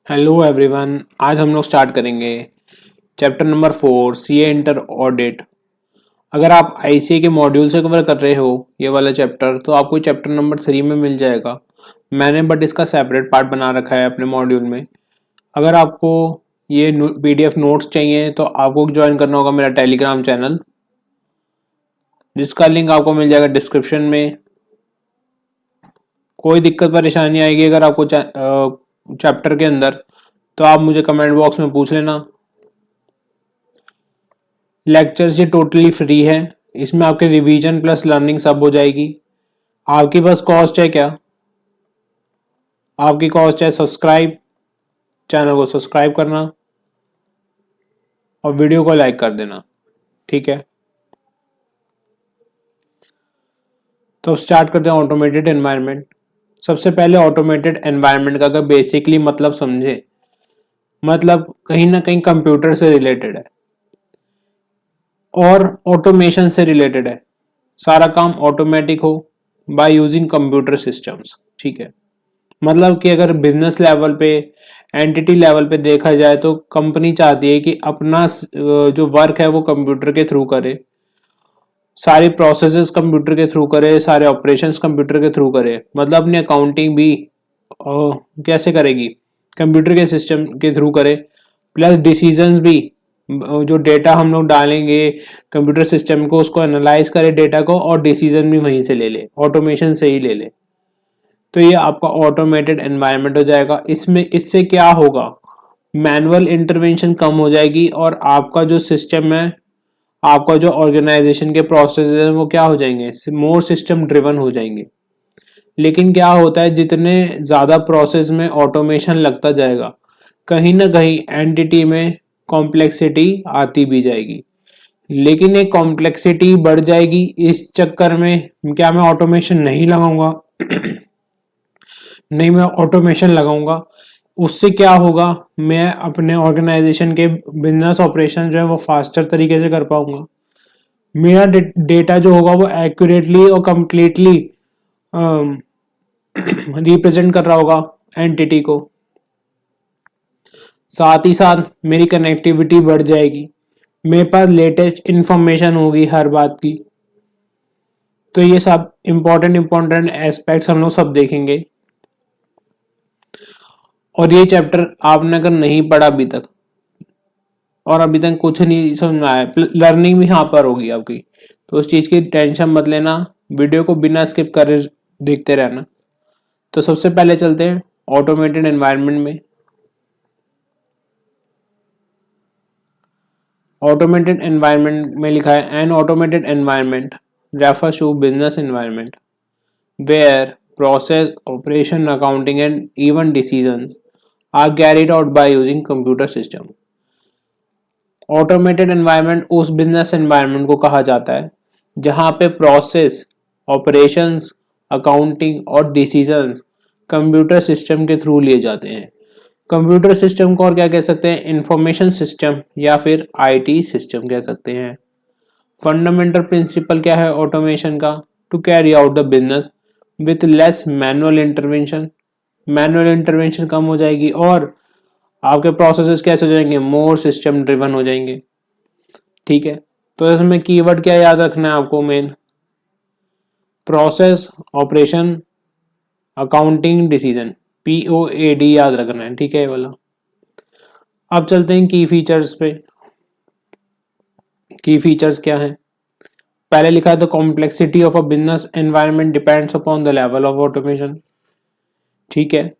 Hello everyone. आज हम लोग स्टार्ट करेंगे chapter number 4 CA inter audit. अगर आप आईसीए के मॉड्यूल से कवर कर रहे हो ये वाला चैप्टर तो आपको चैप्टर नंबर 3 में मिल जाएगा। मैंने बट इसका सेपरेट पार्ट बना रखा है अपने मॉड्यूल में। अगर आपको ये पीडीएफ नोट्स चाहिए तो आपको ज्वाइन करना होगा मेरा टेलीग्राम चैनल, जिसका लिंक आपको मिल जाएगा डिस्क्रिप्शन में। कोई दिक्कत परेशानी आएगी अगर आपको चैप्टर के अंदर तो आप मुझे कमेंट बॉक्स में पूछ लेना। लेक्चर्स ये टोटली फ्री है, इसमें आपके रिवीजन प्लस लर्निंग सब हो जाएगी। आपकी बस कॉस्ट है क्या? आपकी कॉस्ट है सब्सक्राइब, चैनल को सब्सक्राइब करना और वीडियो को लाइक कर देना। ठीक है, तो अब स्टार्ट करते हैं ऑटोमेटेड एनवायरनमेंट। सबसे पहले ऑटोमेटेड एनवायरनमेंट का अगर बेसिकली मतलब समझे, मतलब कहीं ना कहीं कंप्यूटर से रिलेटेड है और ऑटोमेशन से रिलेटेड है। सारा काम ऑटोमेटिक हो बाय यूजिंग कंप्यूटर सिस्टम्स। ठीक है, मतलब कि अगर बिजनेस लेवल पे, एंटिटी लेवल पे देखा जाए तो कंपनी चाहती है कि अपना जो वर्क है वो कंप्यूटर के थ्रू करे, सारी प्रोसेसेस कंप्यूटर के थ्रू करे, सारे ऑपरेशंस कंप्यूटर के थ्रू करे। मतलब अपनी अकाउंटिंग भी कैसे करेगी? कंप्यूटर के सिस्टम के थ्रू करे। प्लस डिसीजंस भी, जो डेटा हम लोग डालेंगे कंप्यूटर सिस्टम को, उसको एनालाइज करे डेटा को और डिसीजन भी वहीं से ले ले, ऑटोमेशन से ही ले ले। तो ये आपका ऑटोमेटेड एनवायरनमेंट हो जाएगा। इसमें इससे क्या होगा, मैनुअल इंटरवेंशन कम हो जाएगी और आपका जो सिस्टम है, आपका जो ऑर्गेनाइजेशन के प्रोसेस है वो क्या हो जाएंगे, मोर सिस्टम ड्रिवन हो जाएंगे। लेकिन क्या होता है, जितने ज़्यादा प्रोसेस में ऑटोमेशन लगता जाएगा कहीं ना कहीं एंटिटी में कॉम्प्लेक्सिटी आती भी जाएगी। लेकिन एक कॉम्प्लेक्सिटी बढ़ जाएगी, इस चक्कर में क्या मैं ऑटोमेशन नहीं लगाऊंगा नहीं, मैं ऑटोमेशन लगाऊंगा। उससे क्या होगा, मैं अपने ऑर्गेनाइजेशन के बिजनेस ऑपरेशन जो है वो फास्टर तरीके से कर पाऊंगा। मेरा डेटा जो होगा वो एक्यूरेटली और कंप्लीटली रिप्रेजेंट कर रहा होगा एंटिटी को। साथ ही साथ मेरी कनेक्टिविटी बढ़ जाएगी, मेरे पास लेटेस्ट इंफॉर्मेशन होगी हर बात की। तो ये सब इंपॉर्टेंट एस्पेक्ट्स हम लोग सब देखेंगे। और ये चैप्टर आपने अगर नहीं पढ़ा अभी तक और अभी तक कुछ नहीं समझ में आया, लर्निंग भी यहाँ पर होगी आपकी, तो उस चीज़ की टेंशन मत लेना। वीडियो को बिना स्किप करे देखते रहना। तो सबसे पहले चलते हैं ऑटोमेटेड एनवायरनमेंट में। ऑटोमेटेड एनवायरनमेंट में लिखा है, an automated environment refers to business environment where process, operation, accounting and even decisions are carried out by using computer system. Automated environment उस बिजनेस एनवायरनमेंट को कहा जाता है जहां पे प्रोसेस, ऑपरेशंस, अकाउंटिंग और डिसीजंस कंप्यूटर सिस्टम के through लिए जाते हैं। कंप्यूटर सिस्टम को और क्या कह सकते हैं, इंफॉर्मेशन सिस्टम या फिर आईटी सिस्टम कह सकते हैं। फंडामेंटल प्रिंसिपल क्या है ऑटोमेशन का, to carry out the business with less manual intervention. Manual intervention कम हो जाएगी और आपके प्रोसेसेस कैसे हो जाएंगे, मोर सिस्टम ड्रिवन हो जाएंगे। ठीक है, तो इसमें कीवर्ड क्या याद रखना है आपको, main process, operation, accounting, decision, POAD याद रखना है। ठीक है ये वाला। अब चलते हैं की फीचर्स पे। की फीचर्स क्या है, पहले लिखा है the complexity of a business environment depends upon the level of automation. ठीक है,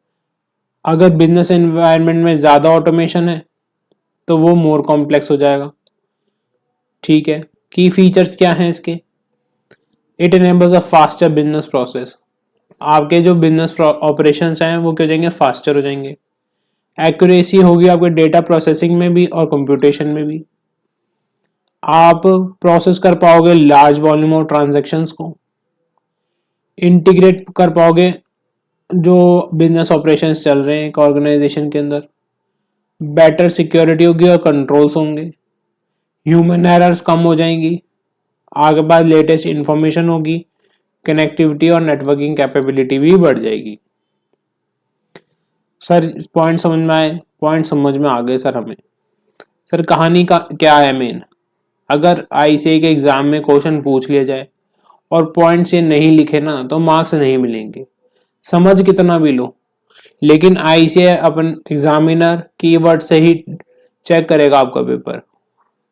अगर बिजनेस एनवायरनमेंट में ज्यादा ऑटोमेशन है तो वो मोर कॉम्प्लेक्स हो जाएगा। ठीक है, की फीचर्स क्या हैं इसके, it enables a faster business process. आपके जो बिजनेस ऑपरेशंस हैं वो क्या हो जाएंगे, फास्टर हो जाएंगे। एक्यूरेसी होगी आपके डेटा प्रोसेसिंग में भी और कंप्यूटेशन में भी। आप प्रोसेस कर पाओगे लार्ज वॉल्यूम ऑफ ट्रांजैक्शंस को, इंटीग्रेट कर पाओगे जो बिजनेस ऑपरेशंस चल रहे हैं एक ऑर्गेनाइजेशन के अंदर। बेटर सिक्योरिटी होगी और कंट्रोल्स होंगे। ह्यूमन एरर्स कम हो जाएंगी। आगे बाद लेटेस्ट इंफॉर्मेशन होगी। कनेक्टिविटी और नेटवर्किंग कैपेबिलिटी भी बढ़ जाएगी। सर पॉइंट समझ में आए? पॉइंट समझ में आ गए सर हमें। सर कहानी का क्या है मेन, अगर आईसीए के एग्जाम में क्वेश्चन पूछ लिया जाए और पॉइंट से नहीं लिखे ना तो मार्क्स नहीं मिलेंगे, समझ कितना भी लो, लेकिन आईसीए अपन एग्जामिनर कीवर्ड से ही चेक करेगा आपका पेपर।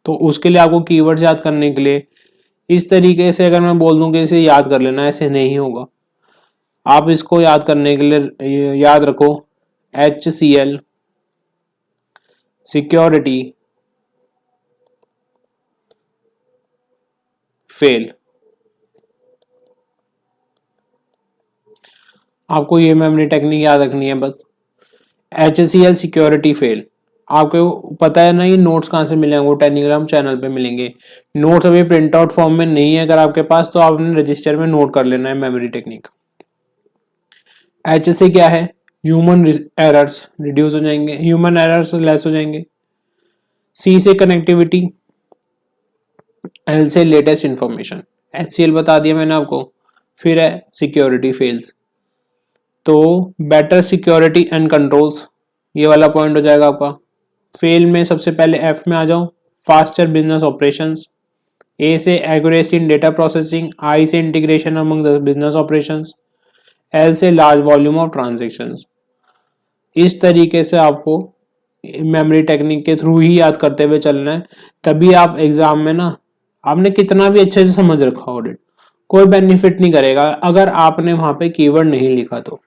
तो उसके लिए आपको कीवर्ड्स याद करने के लिए इस तरीके से अगर मैं बोल दूं कि इसे याद कर लेना, ऐसे नहीं होगा। आप इसको याद करने के लिए याद रखो HCL सिक्योरिटी फेल। आपको ये मेमोरी टेक्निक याद रखनी है बस। HCL सिक्योरिटी फेल, आपको पता है ना ये नोट्स कहाँ से मिलेंगे? वो टेलीग्राम चैनल पे मिलेंगे। नोट्स अभी प्रिंट आउट फॉर्म में नहीं है अगर आपके पास, तो आपने रजिस्टर में नोट कर लेना है मेमोरी टेक्निक। H से क्या है? ह्यूमन एरर्स रिड्यूस हो जाएंगे, ह्यूमन एरर्स लेस हो जाएंगे। C से कनेक्टिविटी, L से लेटेस्ट इंफॉर्मेशन, HCL बता दिया मैंने आपको। फिर है सिक्योरिटी फेल्स, तो बेटर सिक्योरिटी एंड कंट्रोल्स, ये वाला पॉइंट हो जाएगा आपका। फेल में सबसे पहले F में आ जाओ, फास्टर बिजनेस ऑपरेशंस। A से accuracy in data processing, I से integration among the business operations, L से लार्ज वॉल्यूम ऑफ ट्रांजेक्शंस। इस तरीके से आपको मेमोरी टेक्निक के थ्रू ही याद करते हुए चलना है, तभी आप एग्जाम में ना, आपने कितना भी अच्छे से समझ रखा ऑडिट, कोई बेनिफिट नहीं करेगा अगर आपने वहां पे कीवर्ड नहीं लिखा तो।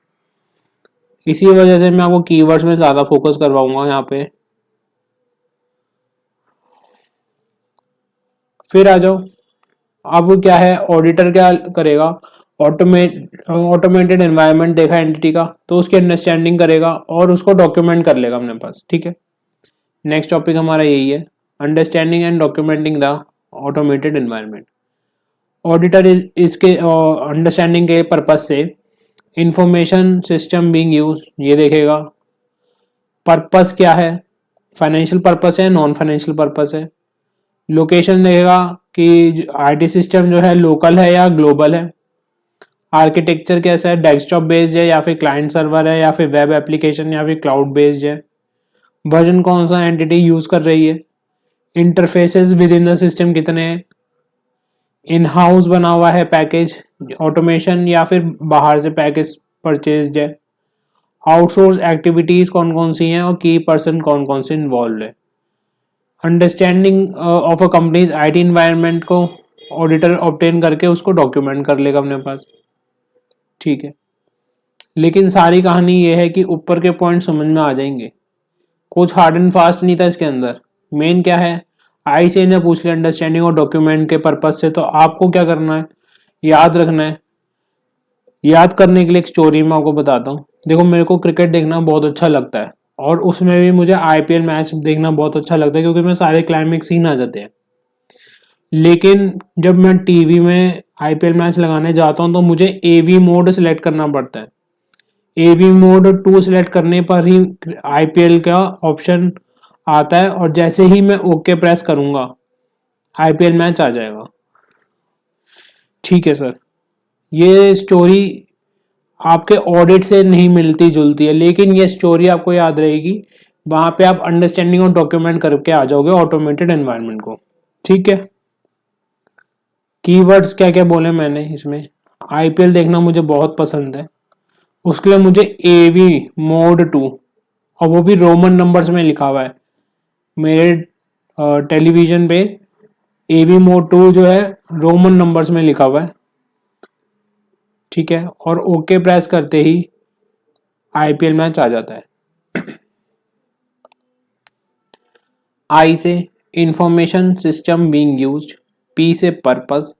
इसी वजह से मैं आपको कीवर्ड्स में ज्यादा फोकस करवाऊंगा यहाँ पे। फिर आ जाओ, अब क्या है, ऑडिटर क्या करेगा, ऑटोमेटेड एनवायरनमेंट देखा एंटिटी का, तो उसकी अंडरस्टैंडिंग करेगा और उसको डॉक्यूमेंट कर लेगा अपने पास। ठीक है, नेक्स्ट टॉपिक हमारा यही है, understanding and documenting the automated environment. Auditor इसके अंडरस्टैंडिंग के पर्पज से इंफॉर्मेशन सिस्टम बीइंग यूज, ये देखेगा। पर्पस क्या है, फाइनेंशियल पर्पस है, नॉन फाइनेंशियल पर्पस है। लोकेशन देखेगा कि आईटी सिस्टम जो है लोकल है या ग्लोबल है। आर्किटेक्चर कैसा है, डेस्कटॉप बेस्ड है या फिर क्लाइंट सर्वर है या फिर वेब एप्लीकेशन या फिर क्लाउड बेस्ड है। वर्जन कौन सा एंटिटी यूज कर रही है। Interfaces with in the system कितने हैं। इन हाउस बना हुआ है पैकेज ऑटोमेशन या फिर बाहर से पैकेज परचेज्ड है। आउटसोर्स एक्टिविटीज कौन कौन सी हैं और की पर्सन कौन कौन से इन्वॉल्व है। Understanding of a companies IT environment को ऑडिटर ऑब्टेन करके उसको डॉक्यूमेंट कर लेगा अपने पास। ठीक है, लेकिन सारी कहानी ये है कि ऊपर के पॉइंट समझ में आ जाएंगे, कुछ हार्ड एंड फास्ट नहीं था इसके अंदर। मेन क्या है, आईसीए ने पूछ लिया अंडरस्टैंडिंग और डॉक्यूमेंट के पर्पज से, तो आपको क्या करना है, याद रखना है। याद करने के लिए एक स्टोरी मैं आपको बताता हूँ। देखो मेरे को क्रिकेट देखना बहुत अच्छा लगता है और उसमें भी मुझे आईपीएल मैच देखना बहुत अच्छा लगता है क्योंकि मैं सारे क्लाइमेक्स सीन आ जाते हैं। लेकिन जब मैं टीवी में आईपीएल मैच लगाने जाता हूँ तो मुझे एवी मोड सेलेक्ट करना पड़ता है। एवी मोड 2 सेलेक्ट करने पर ही आईपीएल का ऑप्शन आता है और जैसे ही मैं ओके प्रेस करूंगा आईपीएल मैच आ जाएगा। ठीक है सर, ये स्टोरी आपके ऑडिट से नहीं मिलती जुलती है, लेकिन ये स्टोरी आपको याद रहेगी। वहां पे आप अंडरस्टैंडिंग और डॉक्यूमेंट करके आ जाओगे ऑटोमेटेड एनवायरनमेंट को। ठीक है, कीवर्ड्स क्या क्या बोले मैंने इसमें। आईपीएल देखना मुझे बहुत पसंद है, उसके लिए मुझे एवी मोड 2, और वो भी रोमन नंबर्स में लिखा हुआ है मेरे टेलीविजन पे। एवी मोड 2 जो है रोमन नंबर्स में लिखा हुआ है। ठीक है, और ओके प्रेस करते ही आईपीएल मैच आ जाता है। आई से information system being used, P से पर्पस,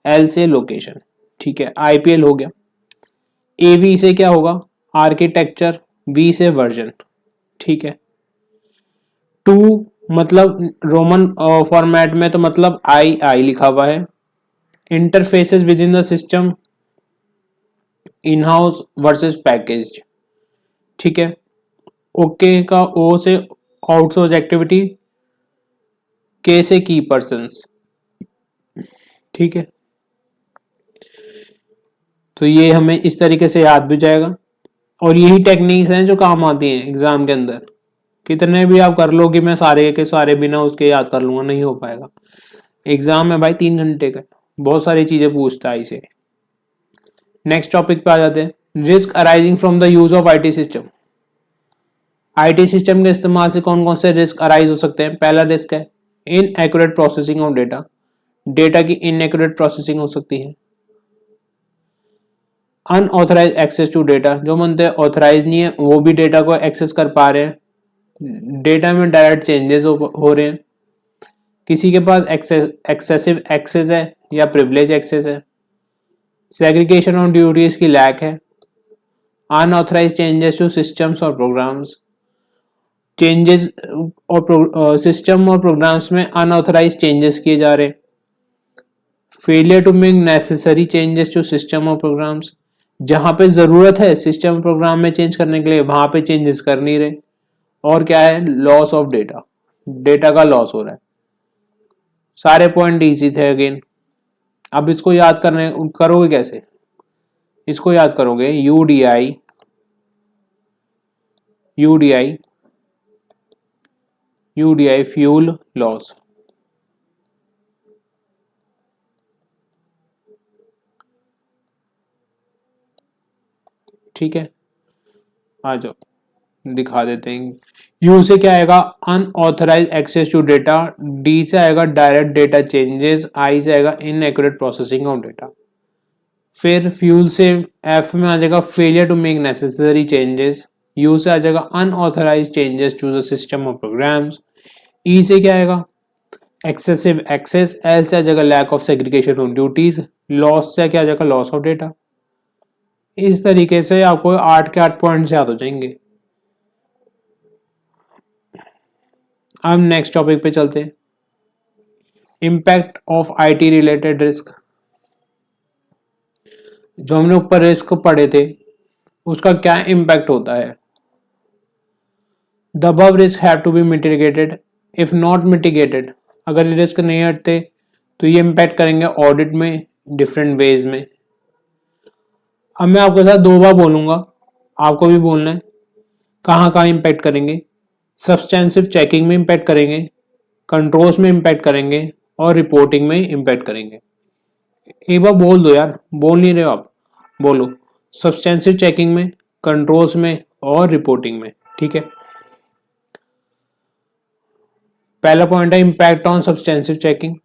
एल से लोकेशन। ठीक है, आईपीएल हो गया। एवी से क्या होगा, आर्किटेक्चर, वी से वर्जन। ठीक है, 2 मतलब रोमन फॉर्मेट में तो मतलब आई आई लिखा हुआ है। Interfaces with in the system, in house versus package. ठीक है, ओके का ओ से आउटसोर्स एक्टिविटी, के से की पर्सन्स। ठीक है, तो ये हमें इस तरीके से याद भी जाएगा। और यही टेक्निक्स हैं जो काम आती हैं एग्जाम के अंदर। कितने भी आप कर लो कि मैं सारे के सारे बिना उसके याद कर लूंगा, नहीं हो पाएगा। एग्जाम है भाई 3 घंटे का, बहुत सारी चीजें पूछता है इसे। नेक्स्ट टॉपिक पे आ जाते हैं, risk arising from the use of IT system. IT system के इस्तेमाल से कौन कौन से रिस्क अराइज हो सकते हैं। पहला रिस्क है inaccurate processing of data, data की इनएक्यूरेट प्रोसेसिंग हो सकती है। अनऑथराइज एक्सेस टू डेटा, जो बंदे ऑथराइज नहीं है वो भी डेटा को एक्सेस कर पा रहे हैं, डेटा में डायरेक्ट चेंजेस हो रहे हैं। किसी के पास एक्सेसिव एक्सेस है या प्रिविलेज एक्सेस है। सेग्रीगेशन ऑफ ड्यूटीज की लैक है। अनऑथराइज चेंजेस टू सिस्टम्स और प्रोग्राम्स, चेंजेस और सिस्टम और प्रोग्राम्स में अनऑथराइज चेंजेस किए जा रहे हैं। Failure to make necessary changes to system और प्रोग्राम्स, जहां पे जरूरत है सिस्टम प्रोग्राम में चेंज करने के लिए वहां पे चेंजेस कर नहीं रहे। और क्या है, लॉस ऑफ डेटा, डेटा का लॉस हो रहा है। सारे पॉइंट इजी थे अगेन। अब इसको याद करने करोगे कैसे, इसको याद करोगे UDI UDI UDI fuel loss. ठीक है, आ जाओ दिखा देते हैं। यू से क्या आएगा, unauthorised access to data. D से आएगा डायरेक्ट डेटा चेंजेस। आई से आएगा इनएक्यूरेट प्रोसेसिंग ऑफ डेटा। फिर फ्यूल से एफ में आ जाएगा failure to make necessary changes. U से आ जाएगा unauthorised changes to the system of programs. E से क्या आएगा, एक्सेसिव एक्सेस। एल से आ जाएगा lack of segregation of duties. Loss से क्या आ जाएगा, लॉस ऑफ डेटा। इस तरीके से आपको 8 के 8 पॉइंट्स याद हो जाएंगे। अब नेक्स्ट टॉपिक पे चलते हैं, impact of IT related risk. जो हमने ऊपर रिस्क पढ़े थे उसका क्या इम्पैक्ट होता है। The above risk have to be mitigated, if not mitigated, अगर ये रिस्क नहीं हटते तो ये इम्पैक्ट करेंगे ऑडिट में डिफरेंट वेज में। अब मैं आपके साथ 2 बार बोलूंगा, आपको भी बोलना है कहाँ कहाँ इम्पैक्ट करेंगे। सब्सटेंसिव चेकिंग में इम्पैक्ट करेंगे, कंट्रोल्स में इम्पैक्ट करेंगे और रिपोर्टिंग में इम्पैक्ट करेंगे। एक बार बोल दो यार, बोल नहीं रहे हो आप, बोलो। सब्सटेंसिव चेकिंग में, कंट्रोल्स में और रिपोर्टिंग में। ठीक है, पहला पॉइंट है impact on substantive checking.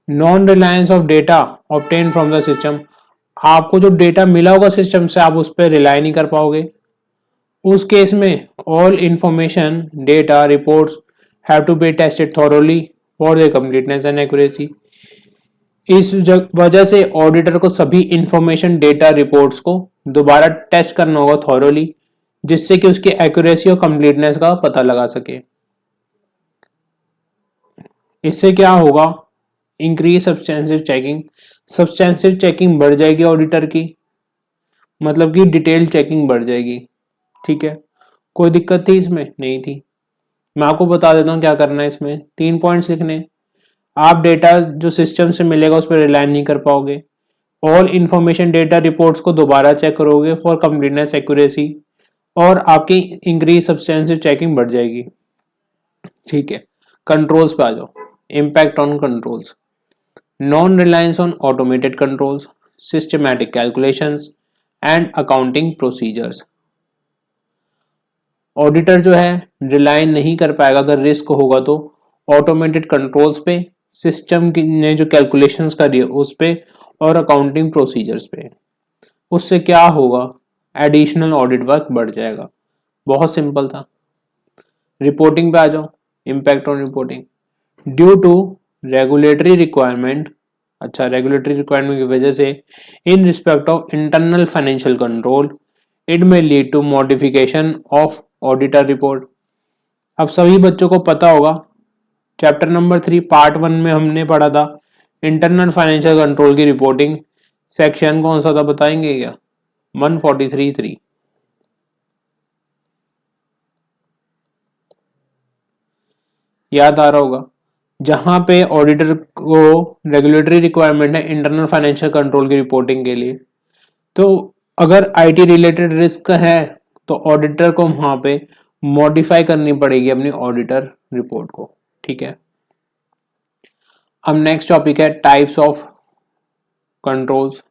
Non Reliance of data obtain from the system, आपको जो डेटा मिला होगा सिस्टम से आप उस पर रिलाई नहीं कर पाओगे। उस केस में all information data reports have to be tested thoroughly for their completeness and accuracy. इस वजह से ऑडिटर को सभी इंफॉर्मेशन डेटा रिपोर्ट्स को दोबारा टेस्ट करना होगा थॉरोली, जिससे कि उसकी एक्यूरेसी और कंप्लीटनेस का पता लगा सके। इससे क्या होगा, increase substantive checking, substantive checking बढ़ जाएगी ऑडिटर की, मतलब कि डिटेल चेकिंग बढ़ जाएगी। ठीक है, कोई दिक्कत थी इसमें, नहीं थी। मैं आपको बता देता हूँ क्या करना है इसमें। 3 पॉइंट्स लिखने। आप डेटा जो सिस्टम से मिलेगा उस पर रिलाई नहीं कर पाओगे। ऑल इंफॉर्मेशन डेटा रिपोर्ट्स को दोबारा चेक करोगे फॉर कंप्लीटनेस एक्यूरेसी, और आपकी इंक्रीज सब्सटेंसिव चेकिंग बढ़ जाएगी। ठीक है, कंट्रोल्स पे आ जाओ। Impact on controls, non reliance on automated controls, systematic calculations and accounting procedures. Auditor जो है रिलाई नहीं कर पाएगा अगर रिस्क होगा तो ऑटोमेटेड कंट्रोल्स पे, सिस्टम ने जो कैलकुलेशंस करी है उस पे और अकाउंटिंग प्रोसीजर्स पे। उससे क्या होगा, एडिशनल ऑडिट वर्क बढ़ जाएगा। बहुत सिंपल था। रिपोर्टिंग पे आ जाओ। Impact on reporting, due to regulatory requirement, अच्छा रेगुलेटरी रिक्वायरमेंट की वजह से in respect of internal financial control it में lead to modification of auditor report. अब सभी बच्चों को पता होगा, चैप्टर नंबर 3 पार्ट 1 में हमने पढ़ा था इंटरनल फाइनेंशियल कंट्रोल की रिपोर्टिंग। सेक्शन कौन सा था बताएंगे क्या, 143(3). याद आ रहा होगा, जहां पे ऑडिटर को रेगुलेटरी रिक्वायरमेंट है इंटरनल फाइनेंशियल कंट्रोल की रिपोर्टिंग के लिए, तो अगर आईटी रिलेटेड रिस्क है तो ऑडिटर को वहां पे मॉडिफाई करनी पड़ेगी अपनी ऑडिटर रिपोर्ट को। ठीक है, अब नेक्स्ट टॉपिक है types of controls.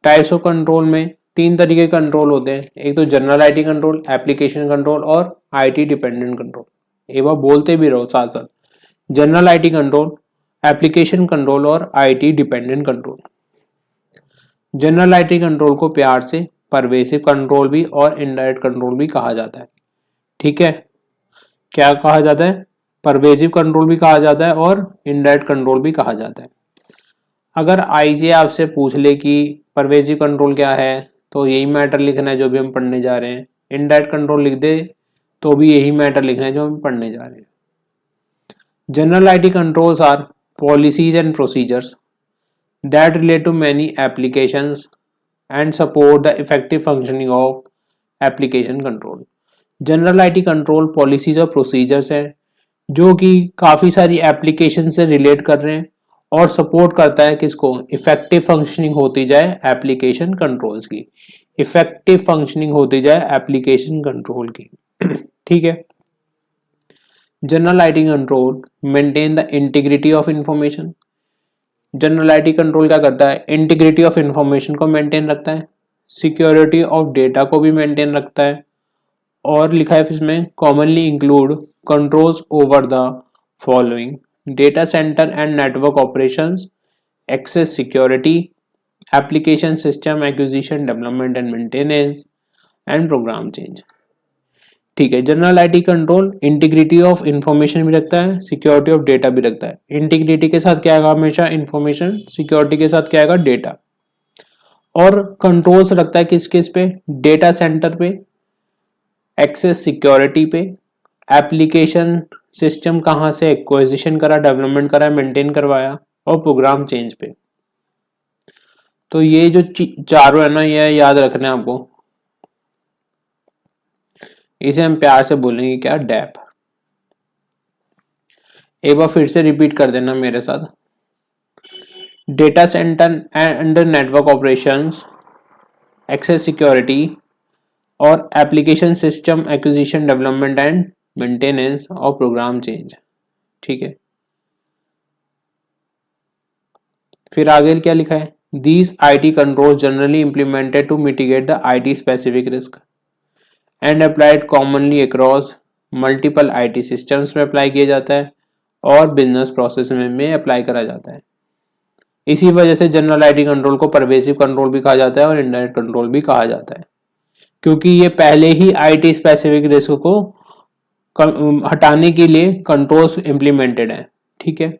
Types of control में तीन तरीके के कंट्रोल होते हैं, एक तो general IT control, application control और आईटी डिपेंडेंट कंट्रोल। एक बार बोलते भी रहो साथ साथ, general IT control, application control और IT dependent control. General IT control को प्यार से परवेसिव कंट्रोल भी और इनडायरेक्ट कंट्रोल भी कहा जाता है। ठीक है, क्या कहा जाता है? परवेसिव कंट्रोल भी कहा जाता है और इनडायरेक्ट कंट्रोल भी कहा जाता है। अगर आईसीए आपसे पूछ ले कि परवेसिव कंट्रोल क्या है, तो यही मैटर लिखना है जो भी हम पढ़ने जा रहे हैं। इनडायरेक्ट कंट्रोल लिख दे तो भी यही मैटर लिखना है जो हम पढ़ने जा रहे हैं। General IT controls are policies and procedures that relate to many applications and support the effective functioning of application control. General IT control policies और प्रोसीजर्स है जो कि काफ़ी सारी एप्लीकेशन से रिलेट कर रहे हैं और सपोर्ट करता है किसको? इफेक्टिव फंक्शनिंग होती जाए एप्लीकेशन कंट्रोल्स की, इफेक्टिव फंक्शनिंग होती जाए एप्लीकेशन कंट्रोल की। ठीक है, general IT control maintain the integrity of information. General IT control क्या करता है? इंटीग्रिटी ऑफ इंफॉर्मेशन को मेंटेन रखता है, सिक्योरिटी ऑफ डेटा को भी मेंटेन रखता है, और लिखा है इसमें commonly include controls over the following: data centre and network operations, access security, application system acquisition development and maintenance and program change. ठीक है, general IT control integrity of information भी रखता है, सिक्योरिटी ऑफ डेटा भी रखता है। Integrity के साथ क्या आएगा? हमेशा इंफॉर्मेशन, सिक्योरिटी के साथ क्या आएगा? डेटा। और कंट्रोल्स रखता है किस किस पे? डेटा सेंटर पे, एक्सेस सिक्योरिटी पे, एप्लीकेशन सिस्टम कहाँ से एक्विजिशन करा, डेवलपमेंट करा, मेंटेन करवाया, और प्रोग्राम चेंज पे। तो ये जो चारों है ना, ये याद रखना है आपको। इसे हम प्यार से बोलेंगे क्या? डैप। एक बार फिर से रिपीट कर देना मेरे साथ: data centre and network operations, access security और application system acquisition development and maintenance और प्रोग्राम चेंज। ठीक है, फिर आगे क्या लिखा है? These IT control generally implemented to mitigate the IT specific risk and applied commonly across multiple IT systems में अप्लाई किया जाता है और बिजनेस प्रोसेस में अप्लाई करा जाता है। इसी वजह से जनरल आईटी कंट्रोल को परवेसिव कंट्रोल भी कहा जाता है और इनडायरेक्ट कंट्रोल भी कहा जाता है, क्योंकि ये पहले ही आईटी स्पेसिफिक रिस्क को हटाने के लिए कंट्रोल्स इंप्लीमेंटेड है। ठीक है,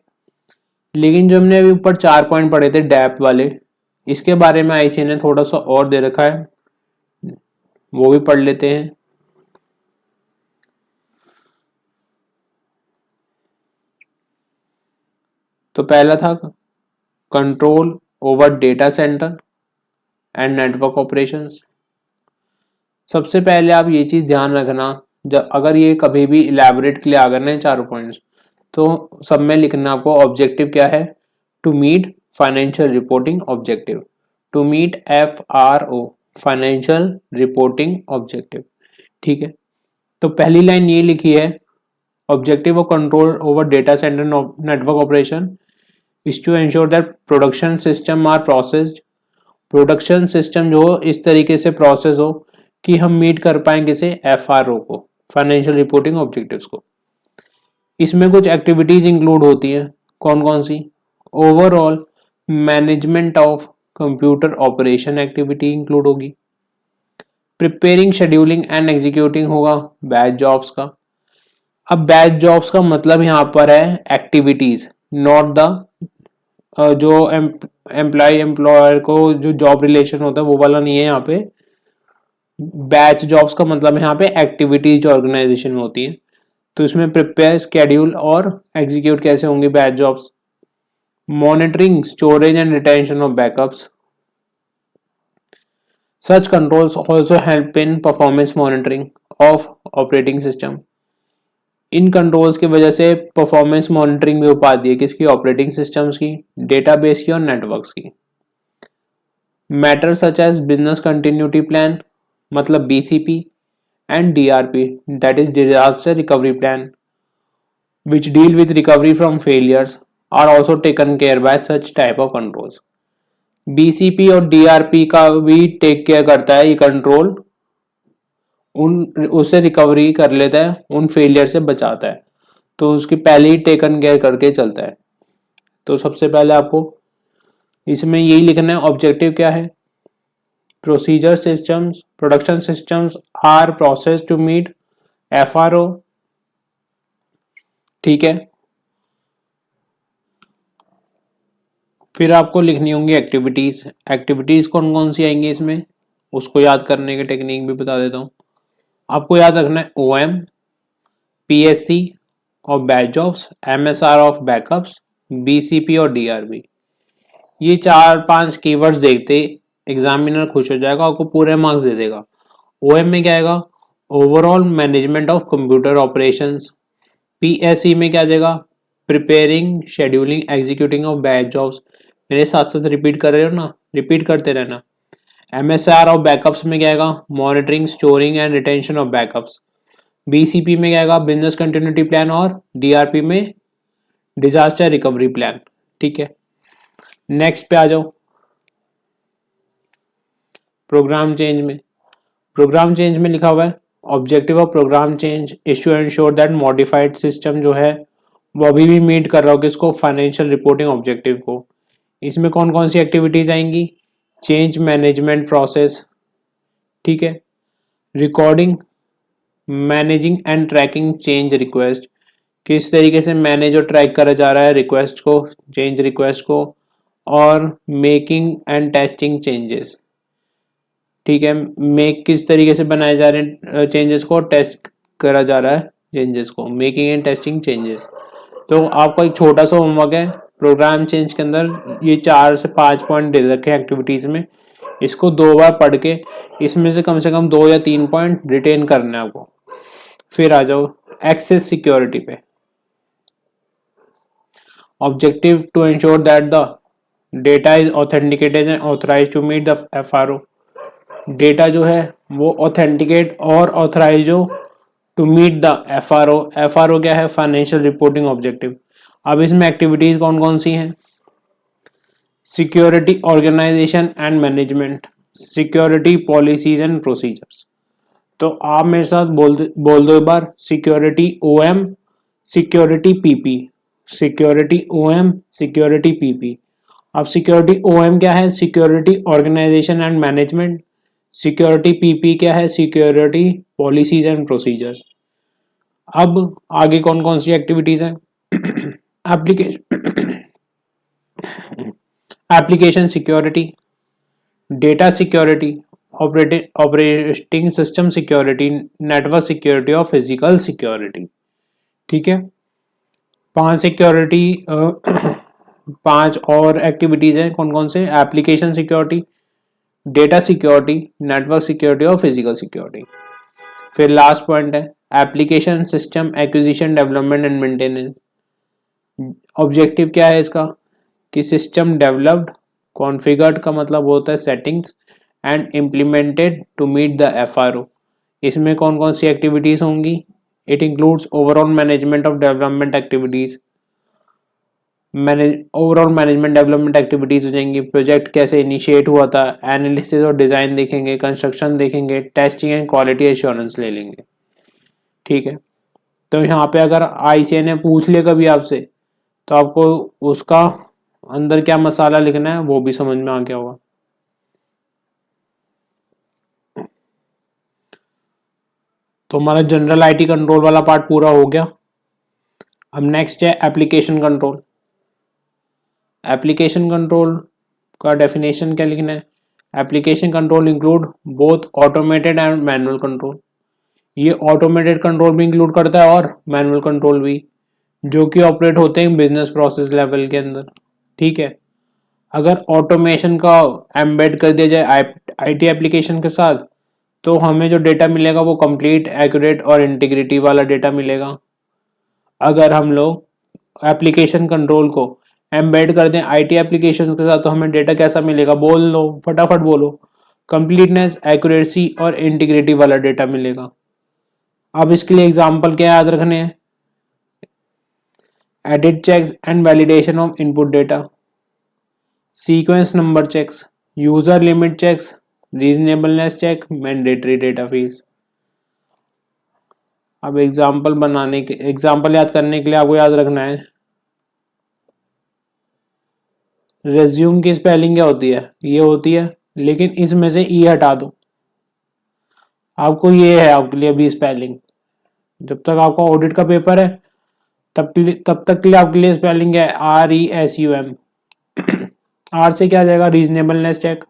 लेकिन जो हमने अभी ऊपर 4 पॉइंट पढ़े थे डैप वाले, इसके बारे में आईसीए ने थोड़ा सा और दे रखा है, वो भी पढ़ लेते हैं। तो पहला था control over data centre and network operations. सबसे पहले आप ये चीज ध्यान रखना, जब अगर ये कभी भी इलेबोरेट के लिए आ गए चारों पॉइंट्स, तो सब में लिखना आपको ऑब्जेक्टिव क्या है? To meet financial reporting objective, to meet FRO financial reporting objective. ठीक है, तो पहली लाइन ये लिखी है, objective of control over data centre network operation is to ensure that production system are processed, production system जो हो इस तरीके से प्रोसेस हो कि हम मीट कर पाए किसे? FRO को, फाइनेंशियल रिपोर्टिंग ऑब्जेक्टिव्स को। इसमें कुछ एक्टिविटीज इंक्लूड होती हैं, कौन कौन सी? Overall management of computer operation activity include होगी, प्रिपेयरिंग शेड्यूलिंग एंड एग्जीक्यूटिंग होगा बैच जॉब्स का। अब बैच जॉब्स का मतलब यहाँ पर है एक्टिविटीज, नॉट द जो एम्प्लॉय एम्प्लॉयर को जो जॉब रिलेशन होता है वो वाला नहीं है यहाँ पे। बैच जॉब्स का मतलब यहाँ पे एक्टिविटीज जो ऑर्गेनाइजेशन में होती है, तो इसमें प्रिपेयर, स्केड्यूल और एग्जीक्यूट कैसे होंगी batch jobs? Monitoring, storage and retention of backups. Such controls also help in performance monitoring of operating system. In controls की वजह से परफॉर्मेंस मॉनिटरिंग भी हो पाती है किसकी, ऑपरेटिंग सिस्टम्स की, डेटाबेस की और नेटवर्क्स की। Matter such as business continuity plan मतलब BCP and DRP that is disaster recovery plan which deal with recovery from failures are also taken care by such type of controls। BCP और DRP का भी take care करता है ये control, उन उससे recovery कर लेता है, उन फेलियर से बचाता है, तो उसकी पहले ही टेकन केयर करके चलता है। तो सबसे पहले आपको इसमें यही लिखना है ऑब्जेक्टिव क्या है, procedure systems production systems are process to meet FRO, ठीक है। फिर आपको लिखनी होंगी एक्टिविटीज, एक्टिविटीज कौन कौन सी आएंगी इसमें, उसको याद करने की टेक्निक भी बता देता हूँ। आपको याद रखना है OM, PSC of batch jobs, MSR of backups, BCP और डीआरबी। ये 4-5 कीवर्ड्स देखते एग्जामिनर खुश हो जाएगा, आपको पूरे मार्क्स दे देगा। ओएम में क्या आएगा, overall management of computer operations. PSC में क्या जाएगा, preparing scheduling executing of batch jobs. मेरे साथ साथ रिपीट कर रहे हो ना, रिपीट करते रहना। एमएसआर ऑफ बैकअप्स में क्या आएगा, monitoring storing and retention of backups. BCP में क्या आएगा, बिजनेस कंटिन्यूटी प्लान और डीआरपी में डिजास्टर रिकवरी प्लान, ठीक है। नेक्स्ट पे आ जाओ, प्रोग्राम चेंज में। प्रोग्राम चेंज में लिखा हुआ है objective of program change is to ensure that modified system जो है वो अभी भी मीट कर रहा हो किसको, फाइनेंशियल रिपोर्टिंग ऑब्जेक्टिव को। इसमें कौन कौन सी एक्टिविटीज आएंगी, चेंज मैनेजमेंट प्रोसेस, ठीक है, recording managing and tracking change request, किस तरीके से मैनेज और ट्रैक करा जा रहा है रिक्वेस्ट को, चेंज रिक्वेस्ट को, और मेकिंग एंड टेस्टिंग चेंजेस, ठीक है, मेक किस तरीके से बनाए जा रहे हैं चेंजेस को, टेस्ट करा जा रहा है चेंजेस को, मेकिंग एंड टेस्टिंग चेंजेस। तो आपका एक छोटा सा होमवर्क है प्रोग्राम चेंज के अंदर, ये 4 से 5 पॉइंट दे रखे हैं एक्टिविटीज में, इसको 2 बार पढ़ के इसमें से कम 2 या 3 पॉइंट रिटेन करना है आपको। फिर आ जाओ एक्सेस सिक्योरिटी पे। Objective to ensure that the data is authenticated and authorised to meet the FRO. Data जो है वो ऑथेंटिकेट और ऑथराइज हो to meet the FRO. FRO क्या है, फाइनेंशियल रिपोर्टिंग ऑब्जेक्टिव। अब इसमें एक्टिविटीज कौन कौन सी हैं, security organisation and management, security policies and procedures. तो आप मेरे साथ बोल दो एक बार, security OM, security PP, security OM, security PP. अब सिक्योरिटी ओएम क्या है, security organisation and management. Security PP क्या है, सिक्योरिटी पॉलिसीज एंड प्रोसीजर्स। अब आगे कौन कौन सी एक्टिविटीज हैं, application security, data security, operating system security, network security और फिजिकल सिक्योरिटी, ठीक है। 5 सिक्योरिटी 5 और एक्टिविटीज हैं, कौन कौन से, application security, data security, network security और फिजिकल सिक्योरिटी। फिर लास्ट पॉइंट है application system acquisition development and maintenance. Objective क्या है इसका, कि सिस्टम डेवलप्ड, कॉन्फ़िगर्ड का मतलब होता है settings, and implemented to meet the FRO. इसमें कौन कौन सी एक्टिविटीज होंगी, it includes overall management of development activities, overall management development activities हो जाएंगी, प्रोजेक्ट कैसे इनिशिएट हुआ था, एनालिसिस और डिजाइन देखेंगे, कंस्ट्रक्शन देखेंगे, टेस्टिंग एंड क्वालिटी एश्योरेंस ले लेंगे, ठीक है। तो यहाँ पे अगर आईसीए ने पूछ लिया कभी आपसे तो आपको उसका अंदर क्या मसाला लिखना है वो भी समझ में आ गया होगा। तो हमारा जनरल आईटी कंट्रोल वाला पार्ट पूरा हो गया। अब नेक्स्ट है एप्लीकेशन कंट्रोल। एप्लीकेशन कंट्रोल का डेफिनेशन क्या लिखना है, application control include both automated and manual control. ये ऑटोमेटेड कंट्रोल भी इंक्लूड करता है और मैनुअल कंट्रोल भी, जो कि ऑपरेट होते हैं बिजनेस प्रोसेस लेवल के अंदर, ठीक है। अगर ऑटोमेशन का एम्बेड कर दिया जाए आईटी एप्लीकेशन के साथ तो हमें जो डेटा मिलेगा वो कंप्लीट, एक्यूरेट और इंटीग्रिटी वाला डेटा मिलेगा। अगर हम लोग एप्लीकेशन कंट्रोल को एम्बेड कर दें आईटी एप्लीकेशंस के साथ तो हमें डेटा कैसा मिलेगा, बोल लो फटाफट बोलो। कंप्लीटनेस, एक्यूरेसी और इंटीग्रिटी वाला डेटा मिलेगा। अब इसके लिए एग्जांपल क्या याद रखने हैं? Edit checks and validation of input data, sequence number checks, user limit checks, reasonableness check, mandatory data fees. अब एग्जाम्पल याद करने के लिए आपको याद रखना है रेज्यूम की स्पेलिंग क्या होती है, ये होती है, लेकिन इसमें से ई हटा दो, आपको ये है आपके लिए अभी स्पेलिंग। जब तक आपका ऑडिट का पेपर है तब तक के लिए आपके लिए स्पेलिंग है RESUM। आर से क्या आ जाएगा? Reasonableness check.